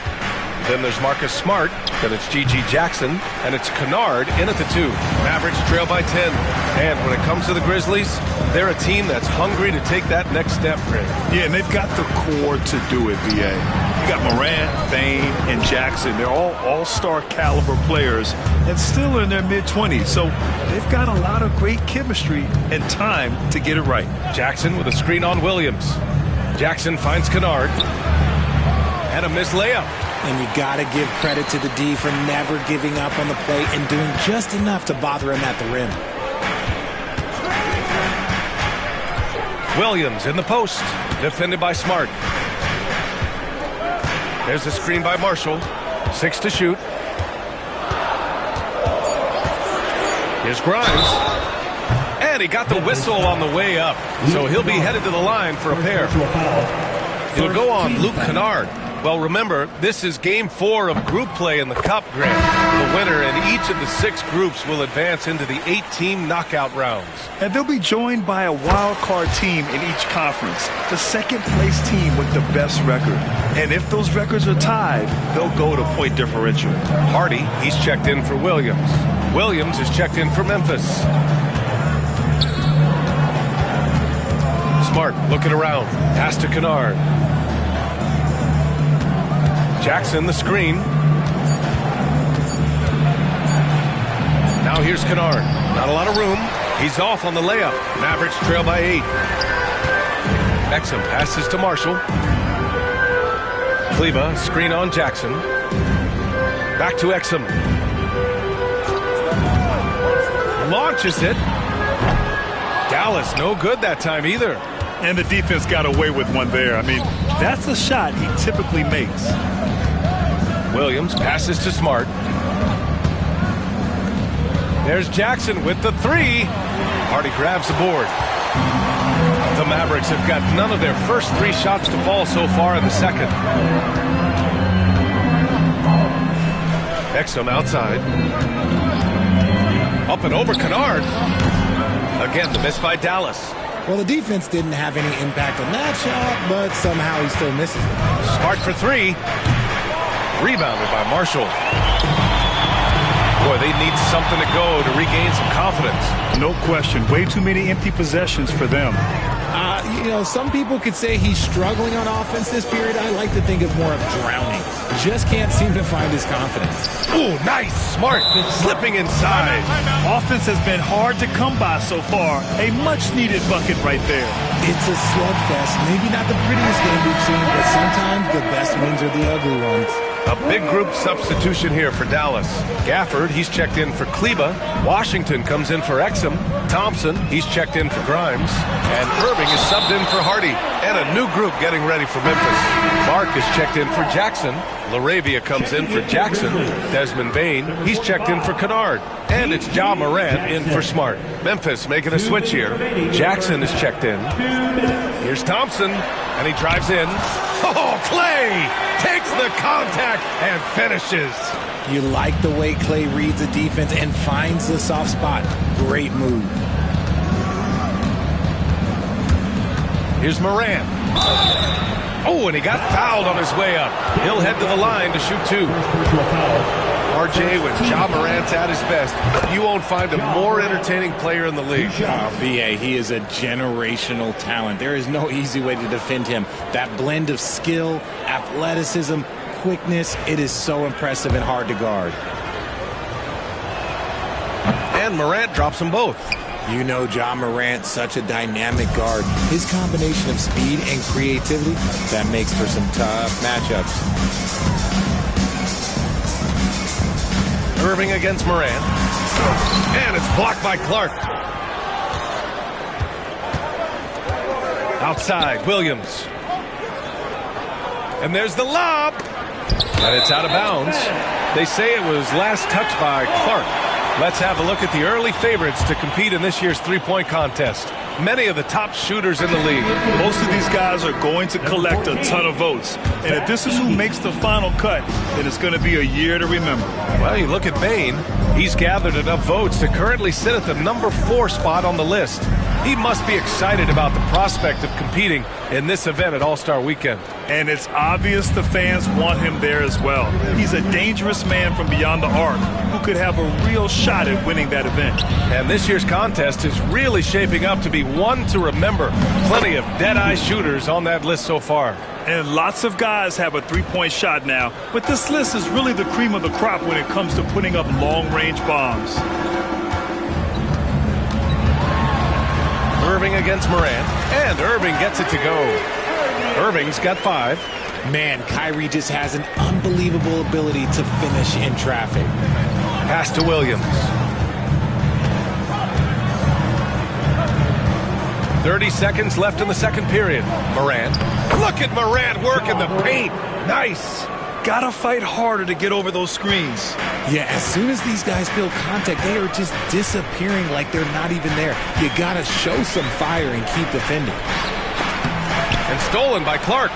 Then there's Marcus Smart. Then it's G.G. Jackson. And it's Kennard in at the 2. Mavericks trail by 10. And when it comes to the Grizzlies, they're a team that's hungry to take that next step, Greg. Yeah, and they've got the core to do it, B.A. You got Morant, Bane, and Jackson. They're all-star caliber players and still in their mid-20s. So they've got a lot of great chemistry and time to get it right. Jackson with a screen on Williams. Jackson finds Kennard. And a missed layup. And you got to give credit to the D for never giving up on the play and doing just enough to bother him at the rim. Williams in the post, defended by Smart. There's a screen by Marshall. 6 to shoot. Here's Grimes. And he got the whistle on the way up. So he'll be headed to the line for a pair. It'll go on Luke Kennard. Well, remember, this is Game 4 of group play in the Cup, Grant. The winner in each of the 6 groups will advance into the 8-team knockout rounds. And they'll be joined by a wild card team in each conference, the second-place team with the best record. And if those records are tied, they'll go to point differential. Hardy, he's checked in for Williams. Williams is checked in for Memphis. Smart looking around. Pass to Kennard. Jackson, the screen. Now here's Kennard. Not a lot of room. He's off on the layup. Mavericks trail by 8. Exum passes to Marshall. Kleba, screen on Jackson. Back to Exum. Launches it. Dallas, no good that time either. And the defense got away with one there. I mean, that's a shot he typically makes. Williams passes to Smart. There's Jackson with the 3. Hardy grabs the board. The Mavericks have got none of their first 3 shots to fall so far in the second. Exum outside. Up and over Kennard. Again, the miss by Dallas. Well, the defense didn't have any impact on that shot, but somehow he still misses it. Smart for 3. Rebounded by Marshall. Boy, they need something to go to regain some confidence. No question. Way too many empty possessions for them. Some people could say he's struggling on offense this period. I like to think of more of drowning. Just can't seem to find his confidence. Ooh, nice. Smart. Slipping inside. Offense has been hard to come by so far. A much-needed bucket right there. It's a slugfest. Maybe not the prettiest game we've seen, but sometimes the best wins are the ugly ones. A big group substitution here for Dallas. Gafford, he's checked in for Kleba. Washington comes in for Exum. Thompson, he's checked in for Grimes. And Irving is subbed in for Hardy. And a new group getting ready for Memphis. Mark is checked in for Jackson. LaRavia comes in for Jackson. Desmond Bain, he's checked in for Kennard. And it's Ja Morant in for Smart. Memphis making a switch here. Jackson is checked in. Here's Thompson, and he drives in. Oh, Clay takes the contact and finishes. You like the way Clay reads the defense and finds the soft spot. Great move. Here's Morant. Oh, and he got fouled on his way up. He'll head to the line to shoot two. RJ, when Ja Morant's at his best, you won't find a more entertaining player in the league. B.A., he is a generational talent. There is no easy way to defend him. That blend of skill, athleticism, quickness, it is so impressive and hard to guard. And Morant drops them both. You know Ja Morant, such a dynamic guard. His combination of speed and creativity, that makes for some tough matchups. Irving against Morant. And it's blocked by Clark. Outside, Williams. And there's the lob. And it's out of bounds. They say it was last touched by Clark. Let's have a look at the early favorites to compete in this year's three-point contest. Many of the top shooters in the league. Most of these guys are going to collect a ton of votes. And if this is who makes the final cut, then it's going to be a year to remember. Well, you look at Bain. He's gathered enough votes to currently sit at the number 4 spot on the list. He must be excited about the prospect of competing in this event at All-Star Weekend. And it's obvious the fans want him there as well. He's a dangerous man from beyond the arc who could have a real shot at winning that event. And this year's contest is really shaping up to be one to remember. Plenty of dead-eye shooters on that list so far. And lots of guys have a three-point shot now, but this list is really the cream of the crop when it comes to putting up long-range bombs. Irving against Morant, and Irving gets it to go. Irving's got 5. Man, Kyrie just has an unbelievable ability to finish in traffic. Pass to Williams. 30 seconds left in the second period. Morant. Look at Morant work in the paint. Nice. Gotta fight harder to get over those screens. Yeah, as soon as these guys feel contact, they are just disappearing like they're not even there. You gotta show some fire and keep defending. And stolen by Clark.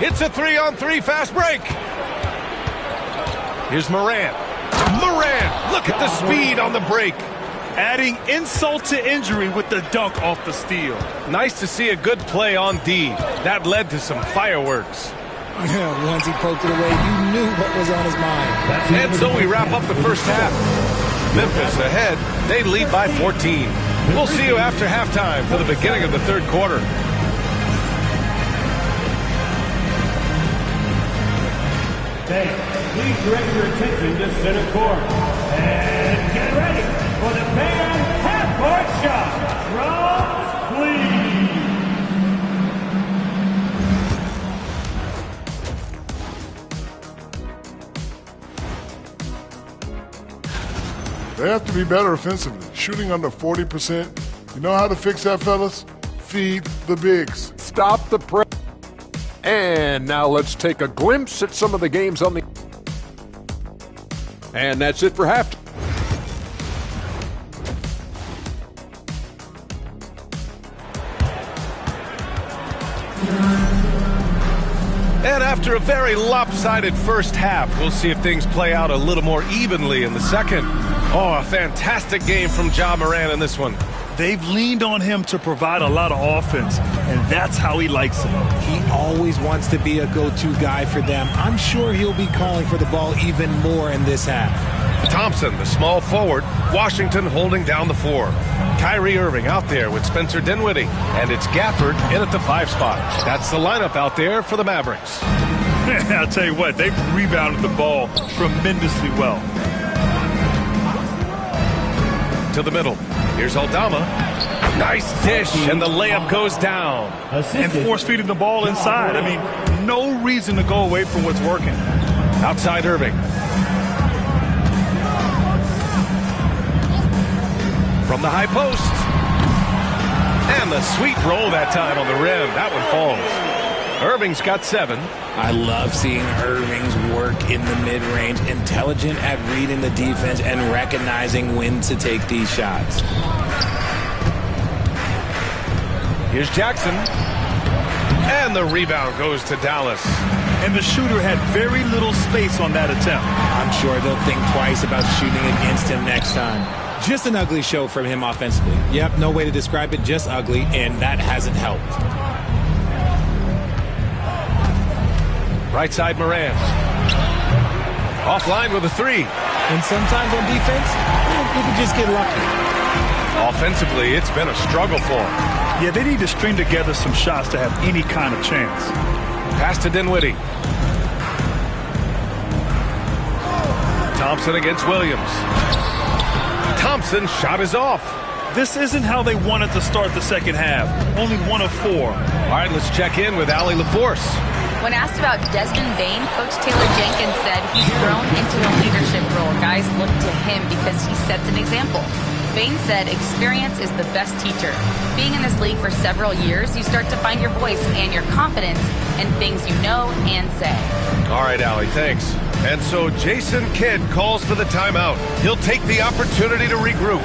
It's a 3-on-3 fast break. Here's Morant. Morant, look at the speed on the break. Adding insult to injury with the dunk off the steal. Nice to see a good play on D. That led to some fireworks. Once he poked it away, you knew what was on his mind. And so we wrap up the first half. Memphis ahead. They lead by 14. We'll see you after halftime for the beginning of the third quarter. Please direct your attention to center court. And get ready for the fan half-court shot. Drums, please. They have to be better offensively. Shooting under 40%. You know how to fix that, fellas? Feed the bigs. Stop the press. And now let's take a glimpse at some of the games on the... And that's it for halftime. And after a very lopsided first half, we'll see if things play out a little more evenly in the second. Oh, a fantastic game from Ja Morant in this one. They've leaned on him to provide a lot of offense, and that's how he likes it. He always wants to be a go-to guy for them. I'm sure he'll be calling for the ball even more in this half. Thompson, the small forward. Washington holding down the 4. Kyrie Irving out there with Spencer Dinwiddie. And it's Gafford in at the 5 spot. That's the lineup out there for the Mavericks. I'll tell you what, they've rebounded the ball tremendously well. To the middle. Here's Aldama. Nice dish, and the layup goes down. And force-feeding the ball inside. I mean, no reason to go away from what's working. Outside Irving. From the high post. And the sweet roll that time on the rim. That one falls. Irving's got 7. I love seeing Irving's work in the mid-range, intelligent at reading the defense and recognizing when to take these shots. Here's Jackson. And the rebound goes to Dallas. And the shooter had very little space on that attempt. I'm sure they'll think twice about shooting against him next time. Just an ugly show from him offensively. Yep, no way to describe it, just ugly, and that hasn't helped. Right side Morant. Offline with a 3. And sometimes on defense, you can just get lucky. Offensively, it's been a struggle for him. Yeah, they need to string together some shots to have any kind of chance. Pass to Dinwiddie. Thompson against Williams. Thompson's shot is off. This isn't how they wanted to start the second half. Only 1 of 4. All right, let's check in with Allie LaForce. When asked about Desmond Bane, Coach Taylor Jenkins said he's grown into a leadership role. Guys look to him because he sets an example. Bane said experience is the best teacher. Being in this league for several years, you start to find your voice and your confidence in things you know and say. All right, Allie, thanks. And so Jason Kidd calls for the timeout. He'll take the opportunity to regroup.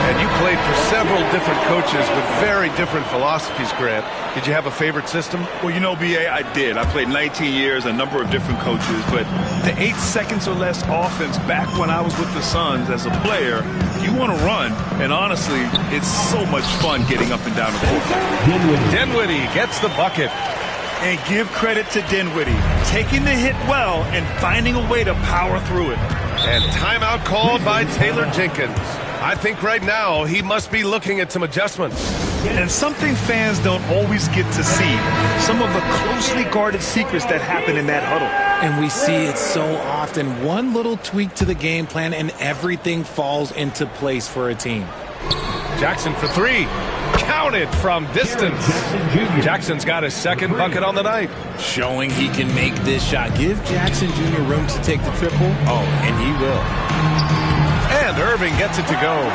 And you played for several different coaches with very different philosophies, Grant. Did you have a favorite system? Well, you know, B.A., I did. I played 19 years, a number of different coaches, but the 8 seconds or less offense back when I was with the Suns as a player, you want to run, and honestly, it's so much fun getting up and down the court. Dinwiddie gets the bucket. And give credit to Dinwiddie, taking the hit well and finding a way to power through it. And timeout called by Taylor Jenkins. I think right now he must be looking at some adjustments. And something fans don't always get to see, some of the closely guarded secrets that happen in that huddle. And we see it so often. One little tweak to the game plan and everything falls into place for a team. Jackson for 3. Counted from distance. Jackson's got his second bucket on the night. Showing he can make this shot. Give Jackson Jr. room to take the triple. Oh, and he will. And Irving gets it to go.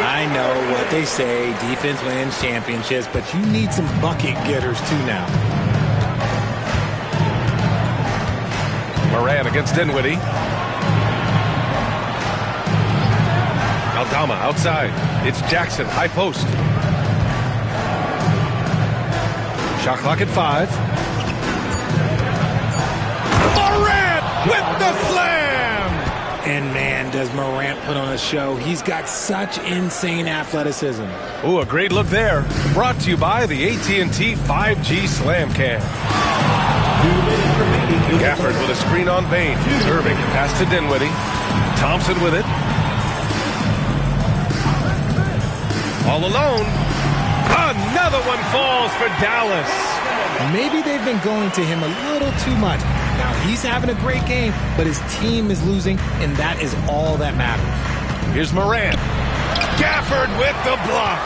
I know what they say, defense wins championships, but you need some bucket getters too now. Morant against Dinwiddie. Aldama outside. It's Jackson, high post. Shot clock at 5. Morant with the slam! And man, does Morant put on a show. He's got such insane athleticism. Ooh, a great look there. Brought to you by the AT&T 5G Slam Cam. Gafford with a screen on Bane. Irving pass to Dinwiddie. Thompson with it. All alone. Another one falls for Dallas. Maybe they've been going to him a little too much. Now, he's having a great game, but his team is losing, and that is all that matters. Here's Morant. Gafford with the block.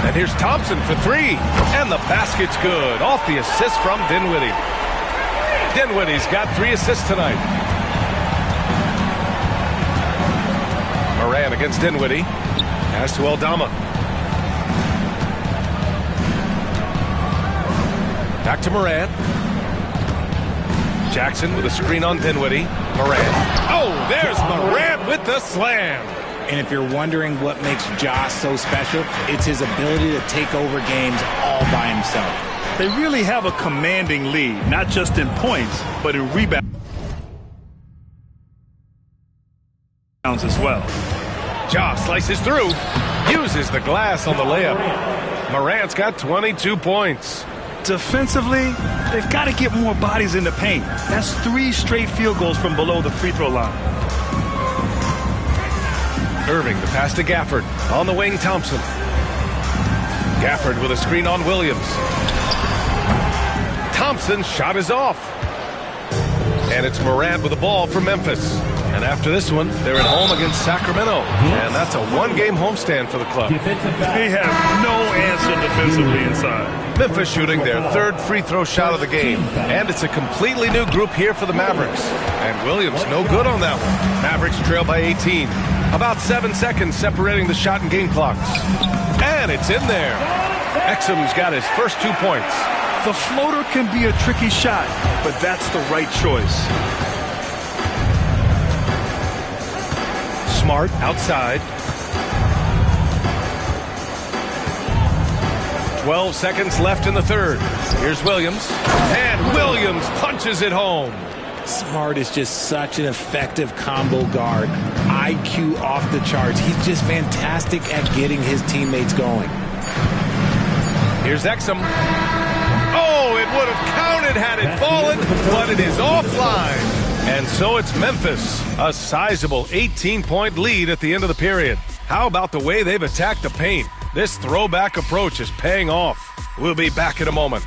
And here's Thompson for 3. And the basket's good. Off the assist from Dinwiddie. Dinwiddie's got 3 assists tonight. Morant against Dinwiddie. Pass to Aldama. Back to Morant. Jackson with a screen on Dinwiddie. Morant. Oh, there's Morant with the slam. And if you're wondering what makes Josh so special, it's his ability to take over games all by himself. They really have a commanding lead, not just in points, but in rebounds as well. Ja slices through, uses the glass on the layup. Morant's got 22 points. Defensively, they've got to get more bodies in the paint. That's 3 straight field goals from below the free throw line. Irving, the pass to Gafford. On the wing, Thompson. Gafford with a screen on Williams. Thompson's shot is off. And it's Morant with the ball for Memphis. And after this one, they're at home against Sacramento. And that's a one-game homestand for the club. They have no answer defensively inside. Memphis shooting their 3rd free throw shot of the game. And it's a completely new group here for the Mavericks. And Williams no good on that one. Mavericks trail by 18. About 7 seconds separating the shot and game clocks. And it's in there. Exum's got his first 2 points. The floater can be a tricky shot, but that's the right choice. Smart outside. 12 seconds left in the 3rd. Here's Williams. And Williams punches it home. Smart is just such an effective combo guard. IQ off the charts. He's just fantastic at getting his teammates going. Here's Exum. Oh, it would have counted had it fallen, but it is offline. And so it's Memphis, a sizable 18-point lead at the end of the period. How about the way they've attacked the paint? This throwback approach is paying off. We'll be back in a moment.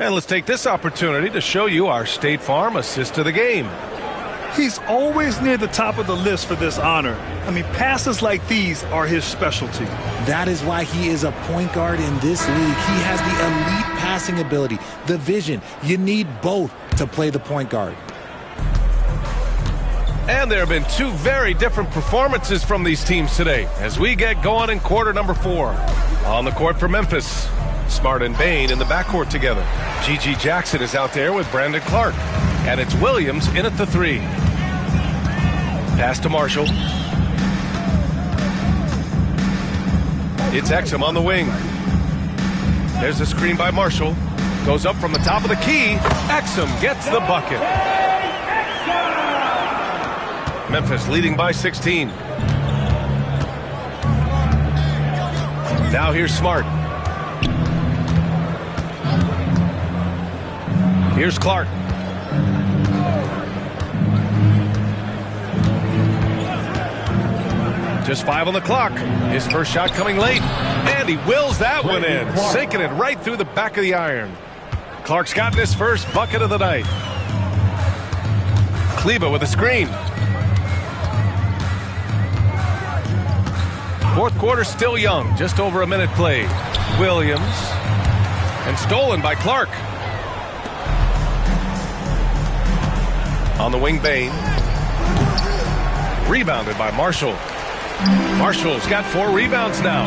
And let's take this opportunity to show you our State Farm assist of the game. He's always near the top of the list for this honor. I mean, passes like these are his specialty. That is why he is a point guard in this league. He has the elite passing ability, the vision. You need both to play the point guard. And there have been 2 very different performances from these teams today as we get going in quarter number 4. On the court for Memphis, Smart and Bain in the backcourt together. G.G. Jackson is out there with Brandon Clark. And it's Williams in at the 3. Pass to Marshall. It's Exum on the wing. There's a screen by Marshall. Goes up from the top of the key. Exum gets the bucket. Memphis leading by 16. Now here's Smart. Here's Clark. Just 5 on the clock. His first shot coming late. And he wills that one in, sinking it right through the back of the iron. Clark's gotten his first bucket of the night. Kleba with a screen. 4th quarter still young, just over a minute played. Williams. And stolen by Clark. On the wing, Bain. Rebounded by Marshall. Marshall's got 4 rebounds now.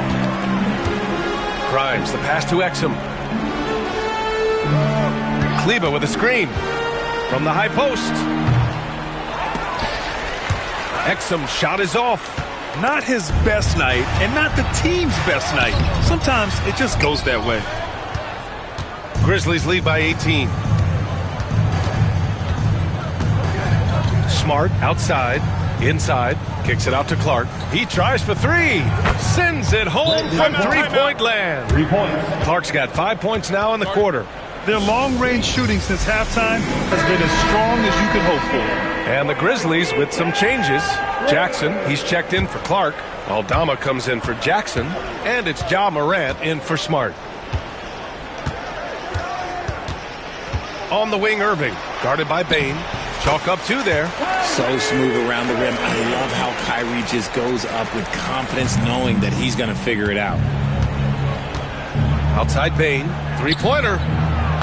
Grimes, the pass to Exum. Kleba with a screen from the high post. Exum shot is off. Not his best night, and not the team's best night. Sometimes it just goes that way. Grizzlies lead by 18. Smart outside, inside, kicks it out to Clark. He tries for 3, sends it home from 3-point land. 3 points. Clark's got 5 points now in the quarter. Their long-range shooting since halftime has been as strong as you could hope for. And the Grizzlies with some changes. Jackson, he's checked in for Clark. Aldama comes in for Jackson. And it's Ja Morant in for Smart. On the wing, Irving, guarded by Bain. Chalk up 2 there. So smooth around the rim. I love how Kyrie just goes up with confidence, knowing that he's going to figure it out. Outside Bain, 3-pointer.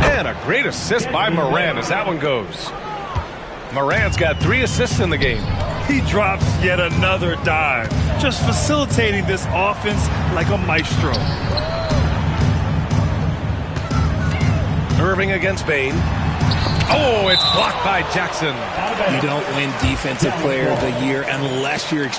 And a great assist by Morant as that one goes. Morant's got 3 assists in the game. He drops yet another dime, just facilitating this offense like a maestro. Irving against Bain. Oh, it's blocked by Jackson. You don't win Defensive Player of the Year unless you're